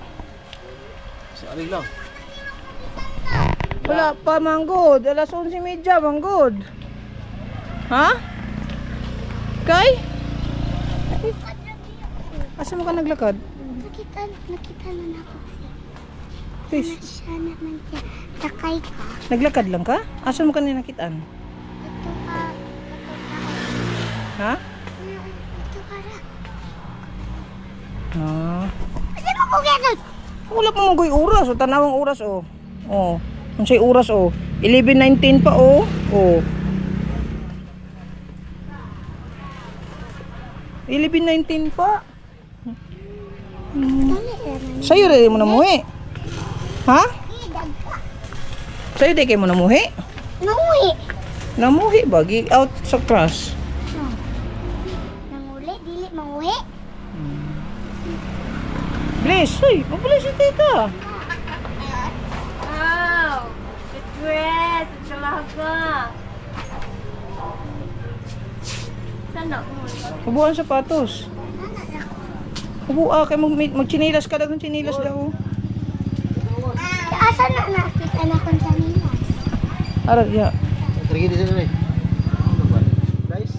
Sari lang. Wala pa manggod. Alas 11:30 manggod. Ha? Kay? Asa mo ka naglakad? Nakita na ako siya. Fish. Siya naman siya. Takay ka. Naglakad lang ka? Asa mo ka nakitaan? Ito ka. Ha? Ito ka na. Ah. Ano mo kung gano'n? Wala pa mong oras. O, tanawang oras o. Oh. Unsay oras o. 11:19 pa o. Oh. 11:19 pa. Dali naman. Sa'yo rin mo namuhi. Ha? Sa'yo di kayo mo namuhi? Nanguhi. Namuhi ba? Out sa class. Nanguli, dili manguhi. Bless, uy, mabulis si tita. Wow! Good dress! Ang salaga! Sana mo. Hubuan sapatos. Hubua kay magchinilas ka daw ng chinilas daw. Asa na nakita na kung kanina? Ara ya. Tergi di sini nih. Guys,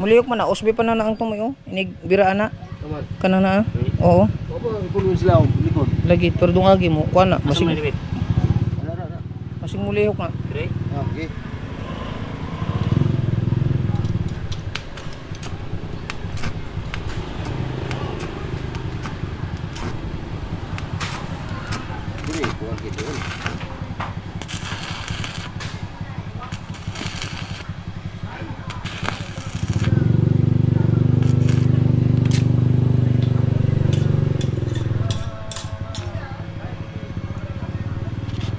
Muliyok man na usbi pa na ang tumayo. Inig bira ana teman. kana na. Oo. Apa puluh Islam likod. Lagi pero dungagi mo kuan na masing Ada. masing muliyok na. Dire. Ah, okay. Ini bukan gitu.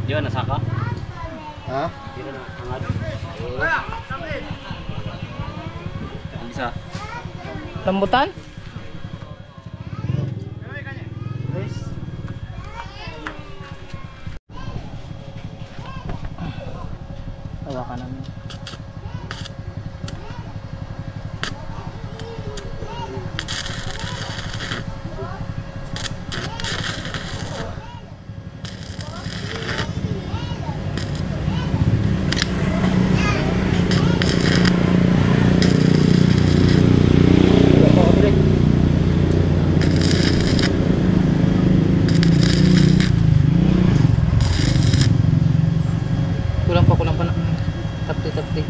Di ba nasaka? Hah? Di na angad. Ang isa. Lambutan? Guys, Tawa ka namin. Kulang pa na. Tapti.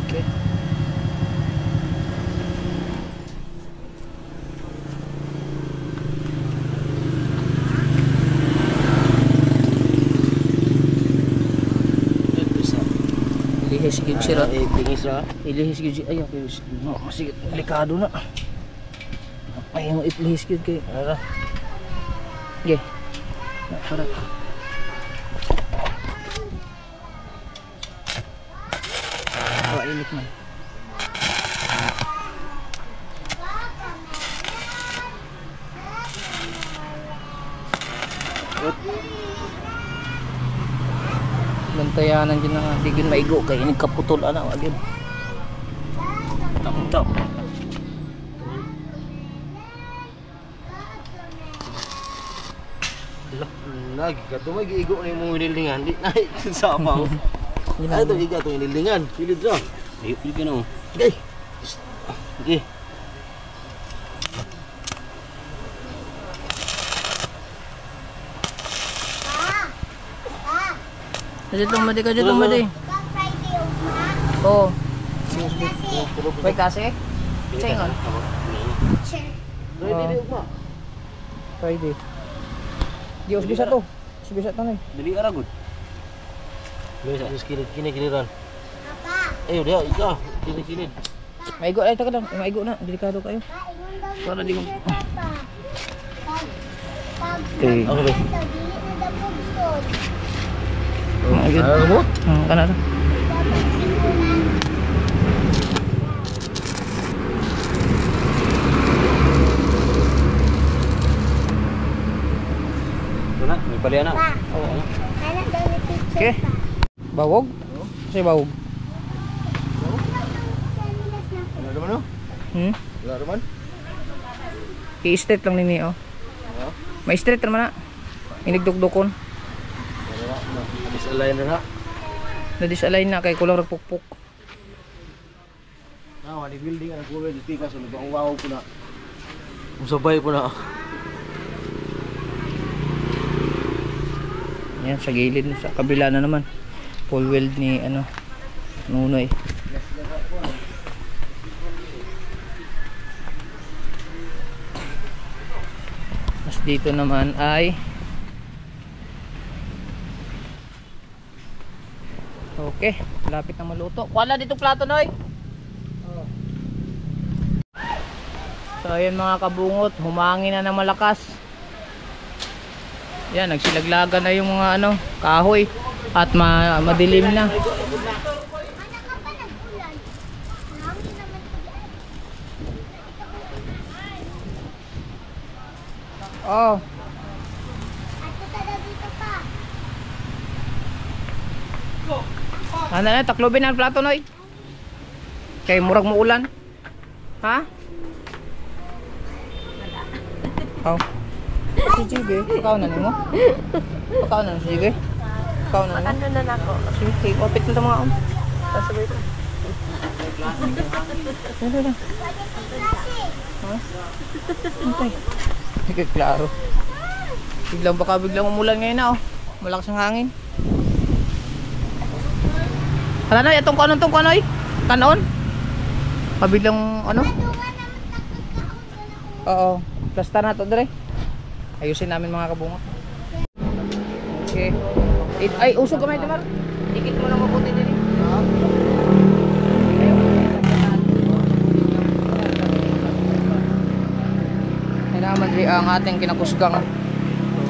Okay. Ilihis gyud sira. tingis lah. Ilihis gyud si ayo kay no, sige delikado na. Ay mo ilihis gyud kay ara. Ge. Para. Wala init man. Bantayanan din na di gyud maigo kay inig kaputol ana wa gyud. Tap. Lagi katumay giigo ni mo hinilingan di na ito sa amaw. Ay to iga to hinilingan. Pilid ra. Ayun yun ka na. Okay. Okay. Kadyo tumadi Kang Friday o ma? Oh, Kasi, may kasi. Cengon. sir. Ready ugma. Friday. Di usbisa to. Usbisa to na. Dali aragod. Terus kini ran. Papa, Ayo dia iga kini. Maigo ay ta kadang, maigo na, delikado kayo. kaingon daw Para di ko. Papa. Okay. Okay. Dili na daw pugstod. Maigo. Remote. Kana ra. Wala, may palian na. Pa, ano daw ni teacher Okay. pa? Bawog? Kasi bawog. Wala naman no? Wala naman. I-straight lang nini oh. May straight naman na. Inigdugdukon. Wala na. Disalign na. Na-disalign na kay kulang ragpukpuk. Nah, di building ang kulo di tikas ulo ang wow po na. Musabay po na. Yan sa gilid sa kabila na naman. Full weld ni ano Nunoy. Mas dito naman ay Okay, lapit na maluto. Wala dito plato, Noy. So ayan mga kabungot, humangin na ng malakas. Yan, nagsilaglagan na yung mga ano, kahoy at madilim na. Anak ka pa nag-ulan. Hangin naman ko yan. Oh, At ito dito pa. ano na, taklobin ang plato, Noy. Kay murag mo ulan. Ha? Oh. Sige, pakaw na nimo. Pakaw na, sige. Pakaw na nimo. Ano na nako? Sige, opit na mga Sasabay ko. Ano na? Ha? Antay. Sige, klaro. Biglang umulan ngayon na, oh. Malakas ang hangin. Hala, Noy, itong kanoy? Kanon? Pabiglang ano? Oo. Plasta na to, Dre. Ayusin namin mga kabungot. Okay. Ay, usog kamay, Demar. Dikit mo lang mabuti din. Ay naman, Dre, ang ating kinakusgang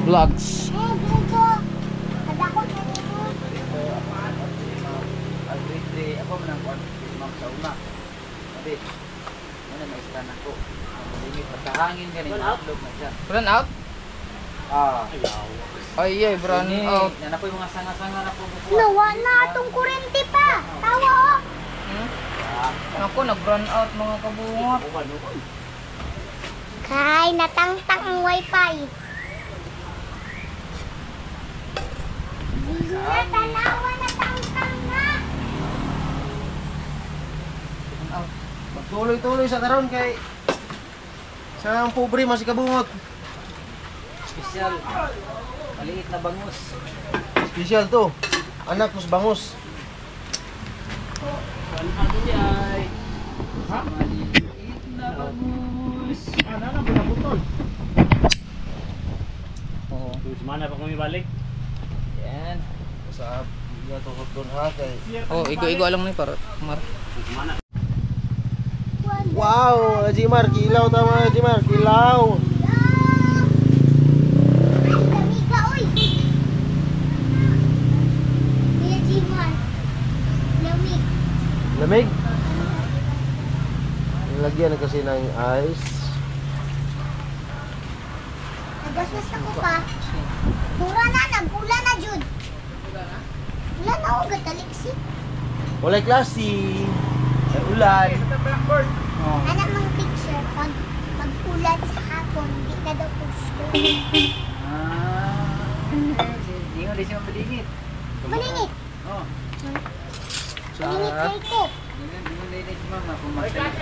vlogs. Eh, Grego. Kadakot na nito. Dre, ako man ang ma'am sa una. Sabi, ano may stand ako. Limit pagkahangin ganun. Outlook na siya. Run out? Ah. Ay, ay, run out. Yan ako yung mga sanga-sanga na po. Nawa na atong kurente pa. Tawa oh. Ako, nag-run out mga kabungot. Kay, natangtang ang wifi. Natanawa, natangtang na. Magtuloy-tuloy sa karon kay sa ang pobre mas kabungot. Special. Maliit na bangus. Special to. Anak mus bangus. Maliit na bangus. Ano na pinaputol? Oo. Semana pa kami balik. Yan. Sa iya tukod doon ha kay. Oh, igo-igo lang ni para Mar. Semana. Wow, Jimar kilaw tama Jimar kilaw. Lamig ka, oy. Kuya Jimar. Lamig. Lamig. Lagyan na kasi ng ice. Nagaswas na ko pa. Mura na, nag-ulan na, Jud. Ulan na, huwag gataliksik. Walay klase. Ay ulan. Anak mga picture, pag ulan sa hapon, hindi na daw po school. Hindi mo din siya mabalingit. Malingit. Oh. Malingit kayo ko. Hindi mo din si mama pumatay.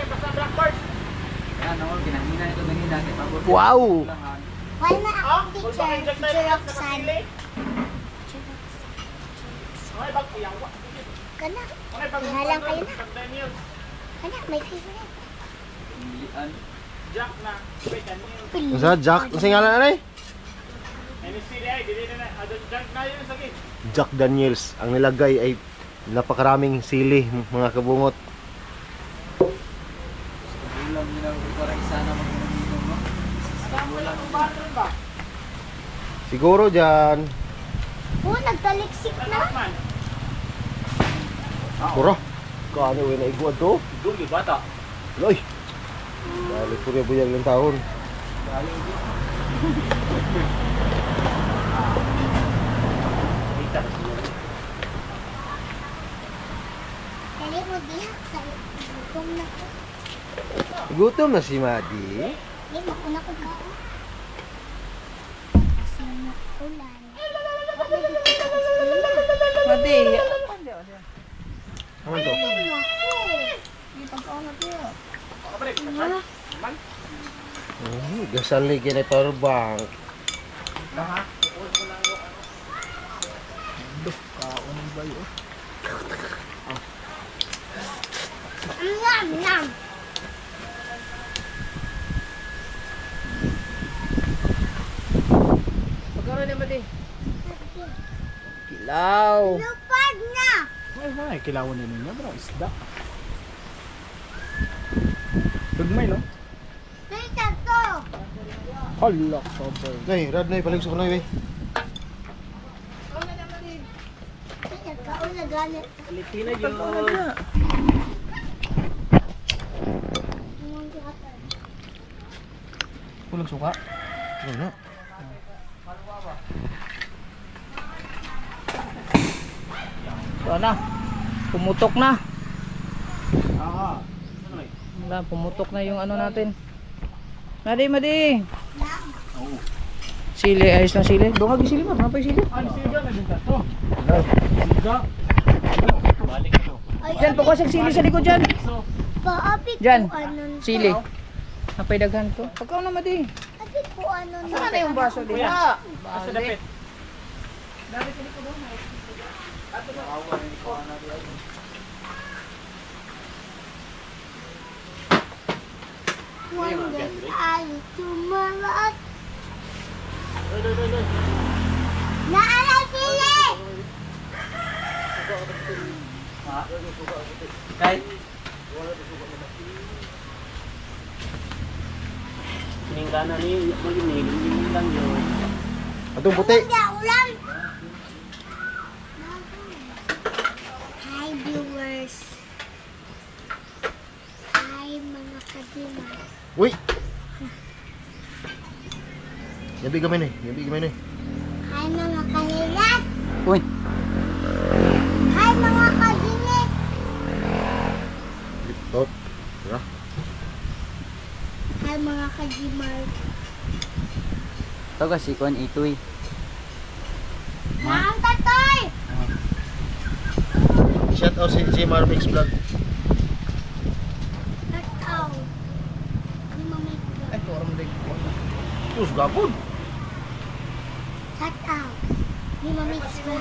Ano, ginahina ito ng hina. Wow. Wala na akong teacher, teacher Roxanne. Kana, ihalang kayo na. Kana, may favorite. Sa Jack, sa ngalan anay? Jack Daniels. Ang nilagay ay napakaraming sili, mga kabungot. Ulam nila para isa na mag-inom, no? Siguro dyan. Oh, nagtaliksik na. Mura. Kano yun na iguad to? Dugi bata. Loy. Dali po rin buyag ng taon. Dali mo diha, sa gutom na ko. Gutom na si Madi. Hindi, makuna ko ka. Kasi ulan. Mati. Ano to? Gasal ni kini power bank. Nam, nam. Pagkaroon naman din. Kilaw. Lupad na. Ay, kilawan na ninyo bro, isda. Tugmay no? Tita to. Hala, sober. Nay, rad nay palig sa kunoy, Tita ka o nagalit. Pilipina yun. Kulang suka. Ano? So na. Pumutok na. Ah, Wala, pumutok na yung ano natin. Madi. Sili, ayos na sili. Doon kagi sili, Mar. Napay sili. ano siya na din to? Isda. Balik ito. Diyan, pagkasag sili sa likod dyan. Paapit Diyan. ko anon. Sili. Napay daghan to. Pagkaw na, Madi. Apit ko anon. Saan na yung baso din? Asa dapit? One day I'll tomorrow. Naala sili. Kahit. Siningganan ni Maginig, hindi lang yun. Atong puti. Hindi ulam. Hi viewers. Hi mga kadima. Uy. Yabi gamay ni. Hi mga kahilat. Uy. Hi mga kadinis. Liptot. Tara. Hi mga kadimar. Ito kasi kuan itoy. Naang tatoy. Shout out si Jimar Mix Vlog. Tataw. Di mamit ko. Ay, tuwara mo din. Sus gapon. Tataw. Di mamit ko.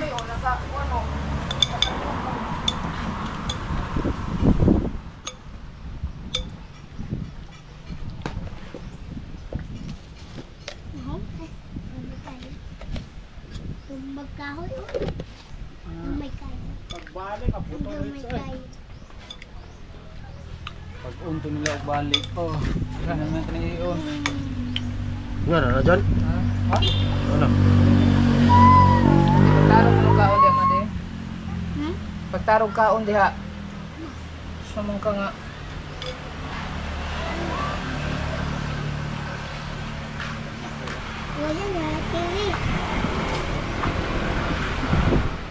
Tumbag kahoy. Oh my God. Pagbalik, kaputo Oh my God. Pag unto nila og balik. Oh, wala naman kaniyon. Nga na dyan. Ha? Ano? Pagtarong mo kaon diha, Madi. Hmm? Pagtarong kaon diha. Sumong ka nga. Wala na. Kiri.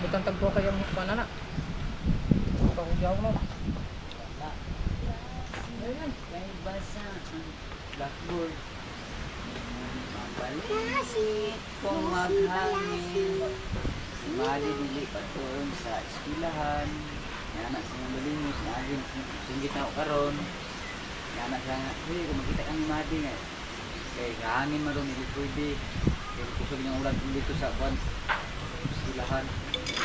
Butang tagpo kayong banana. Pagugyaw mo. Blackboard. Kasi. Kung maghangin, mali dili patuon sa eskwelahan, yan anak sa mga malimos, na agin singgit na ako karon, yan anak sa nga, hey, kung makita kang madi nga, kay hangin maroon, hindi pwede, kaya kusog ng ulan dito sa kwan, eskwelahan,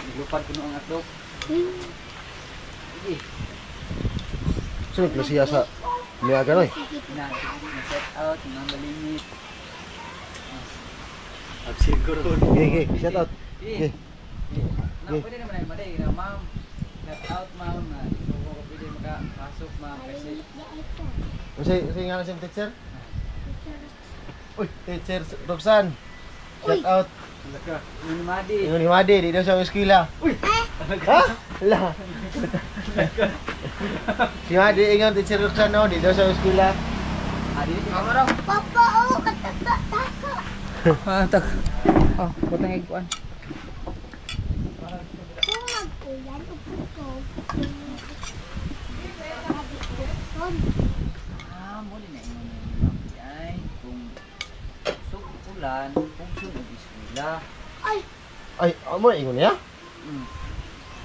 naglupad ko noong atlog, sige, Sino klasiya sa liaga noy? na-set out, mga malimit, Absiguro. Okay, shout out. eh, Okay. pwede naman ay maday, na ma'am, let out ma'am, na hindi ko pwede makapasok ma'am, kasi Kasi nga na si teacher? Uy, teacher Roxanne. Shout out. yun madi, Ingon ni Madi, di daw sa eskwela. Uy! Ha? Ala. Si Madi ingon teacher Roxanne no, di daw sa eskwela. Tama raw. Papa, oh, katata. Taka. Ah, tak. Oh, putang iguan. Kung mag-ulan, upo. muli na ingon ni ma'am ay kung ulan, kung sunod eskwela. Ay, amo ingon niya?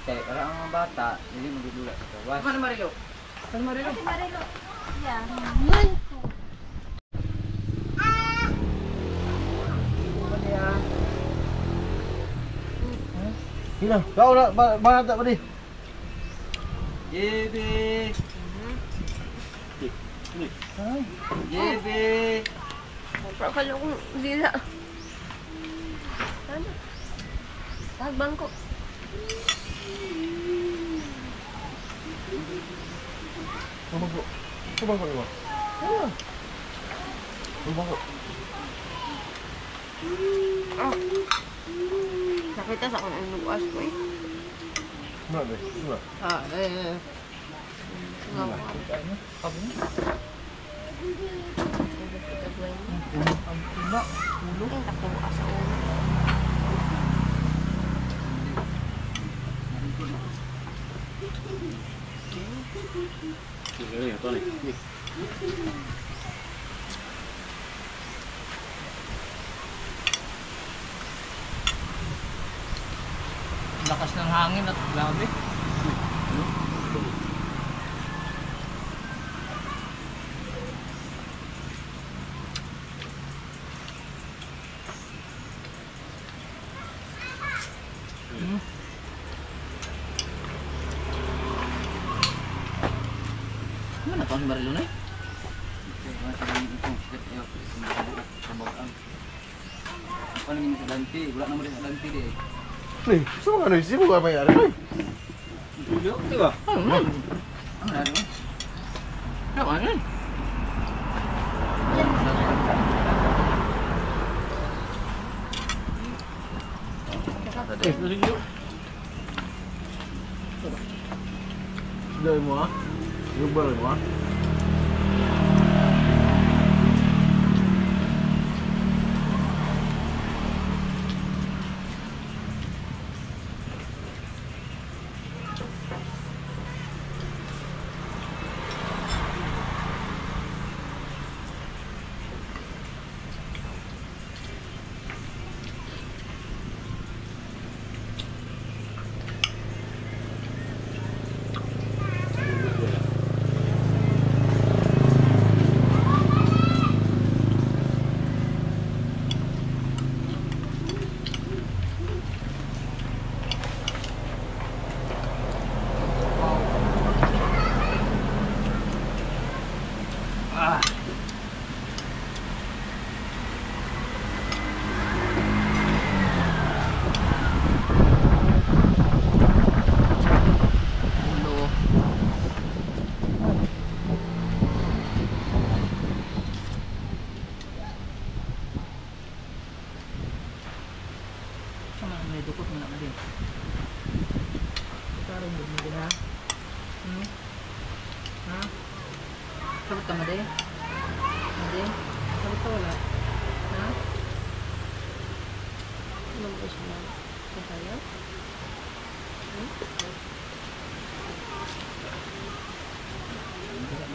Kaya para ang mga bata, hindi magdudula sa kawas. Ano Marilo? Ano Marilo? Yan ko. Hila, kau na ba ta di? Yebe! Yebe! Pakalo kong dila. Ano? Tagbang ko. Bumangko. Bumangko mo. Bumangko. Nakita sa kung anong bukas ko eh. Ano? Ano? Ah, eh. Sige, ito nih. Lakas ng hangin at grabe. Mana pang barilo na? Apa nih sa lanti? Wala naman rin sa lanti di. Nih, so ano isi mo ba may ari? Dulu, di ba? Ano? Ano na rin? Ano? Dai mo ah. Rubber mo ah. May dukot mo na din. Karong mo din ha? Ha? Sabot ka madi? Madi? Sabot ka wala? Ha? Ano ba siya? Sa tayo?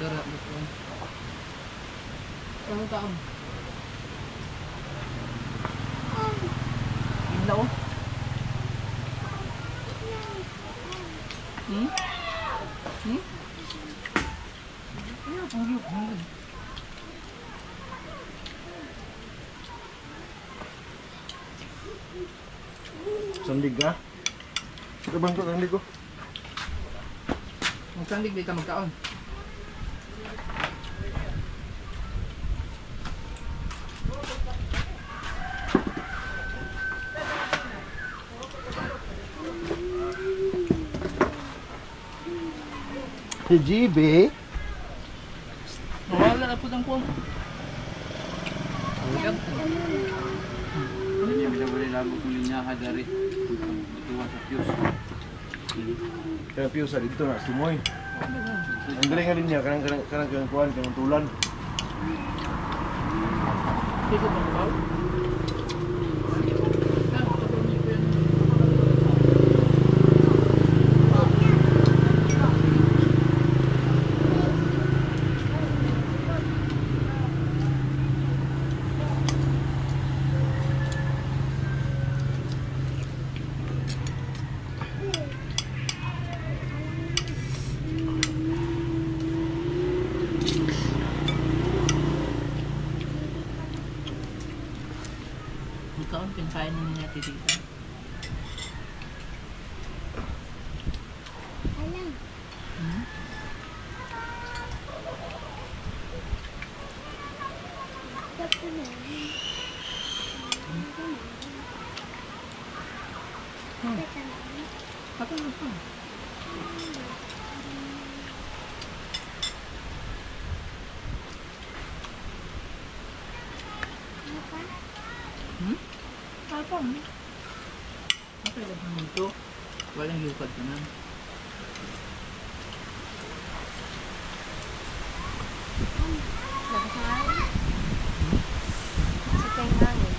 Dara, dukot. Ano taon? Ilaw. Sandig ka? Ito bang ko sandig ko? Magsandig di ka magkaon. Si GB. Nawala na po ng kuwang. Hindi niya bila-bila labog ng linyaha dari. Ituwan sa fuse. Kaya piyo sa dito na simoy. Ang galing nga din niya kanang kuhan kanang tulan. Dito ba ba? Magkaon pinakain niya dito. Alam. Tapos na. Apa na pa? pa. Okay lang naman ito. Walang hukad ka na. Nagkain. Kasi kayo hangin.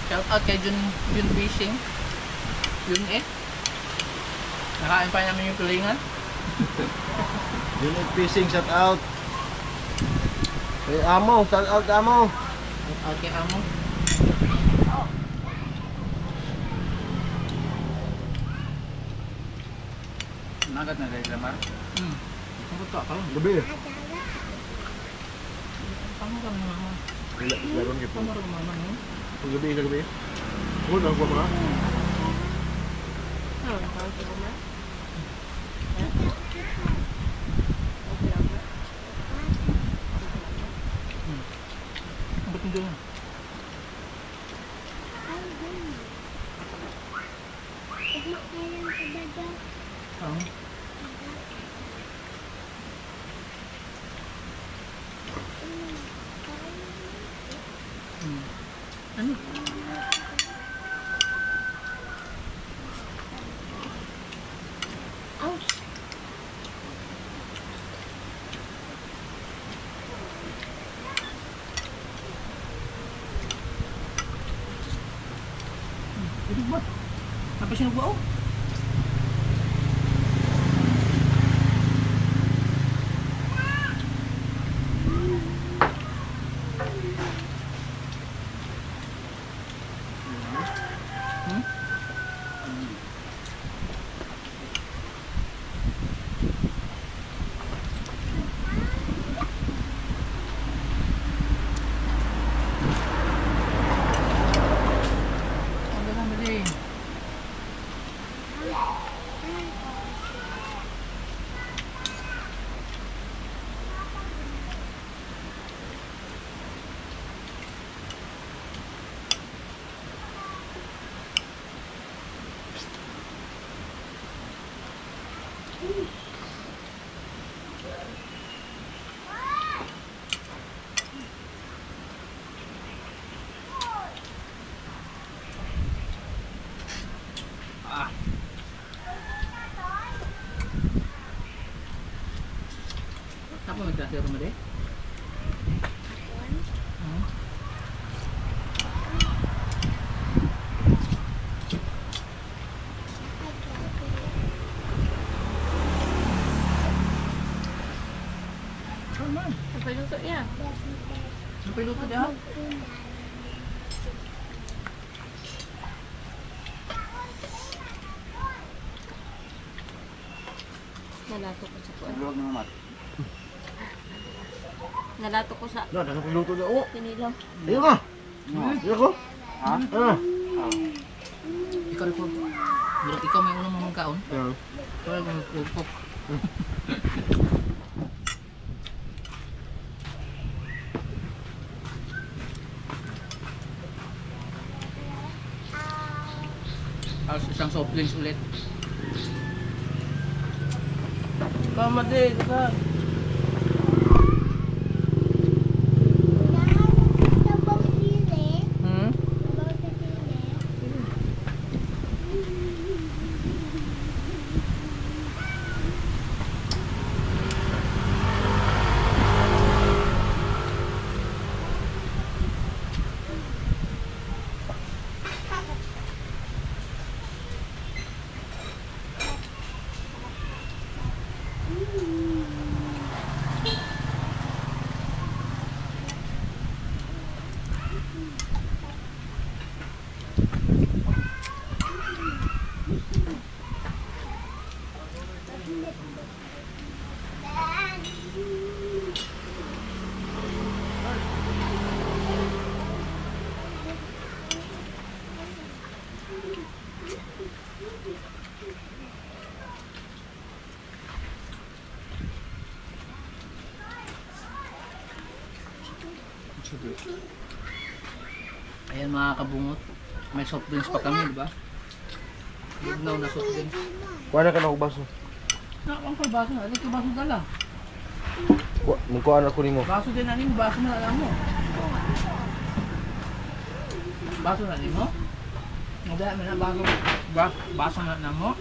Shout out kay Jun Fishing. Yun eh. Nakain pa namin yung tulingan. Yun yung fishing, shout out. Hey, Amo, shout out Amo. Shout out kay Amo. Nagat na dahil lamar. Ang buta ka lang. Gabi. Tama ka mga mama. Laron gitu. Tama ka mama mo. Gabi, gabi. Huwag lang ko mga. Ah, tawag ko na. Ba't hindi na? Oo. Ano? Ouch. Ano ba? Apa siya nagbuo? Apa magkasya rumah deh? Sampai luto ya. Sampai luto dia. Nalato ko sa kuwan. Luwag ng mat. Nalato ko sa Nah, dah luto na. Oh, pinilaw. ayun ka. Ayun ko. Ha? Ah. Ikaw rin po. Durang ikaw may unang mamang kaon. Ayun. Ikaw rin magpupok. Tapos isang soft drinks ulit. Tama din, ka. Sabaw sili. Hmm? Sabaw sa sili. Ayan mga kabungot. May soft drinks pa kami, di ba? Lignaw na soft drinks. Kuha na ka na baso. Nakakang pa baso na. Ano ito baso dala? Mungkuha na ko nimo. Baso din nanin, baso na alam mo. Baso na nimo? Wala man na bago. Baso na namo.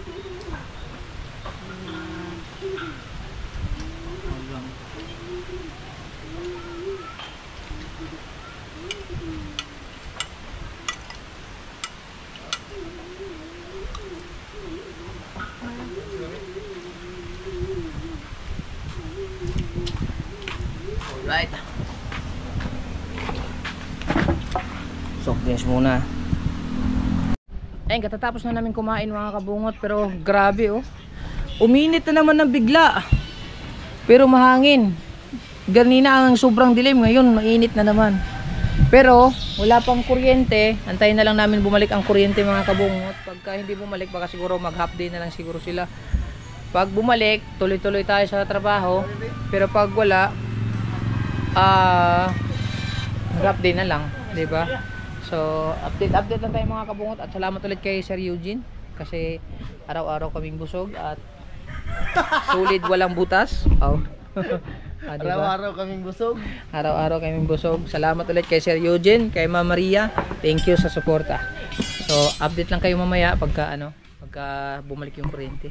Alright. Soft drinks muna. Ayun, katatapos na namin kumain mga kabungot, pero grabe oh. Uminit na naman ng bigla. Pero mahangin. Ganina ang sobrang dilim, ngayon mainit na naman. Pero wala pang kuryente, antayin na lang namin bumalik ang kuryente mga kabungot. Pagka hindi bumalik, baka siguro mag half day na lang siguro sila. Pag bumalik, tuloy-tuloy tayo sa trabaho. Pero pag wala, half day na lang, 'di ba? So, update lang tayo mga kabungot, at salamat ulit kay Sir Eugene kasi araw-araw kaming busog at solid, walang butas. Oh. Diba? Araw-araw kaming busog. Araw-araw kaming busog. Salamat ulit kay Sir Eugene, kay Ma'am Maria. Thank you sa suporta. So, update lang kayo mamaya pagka bumalik yung kuryente.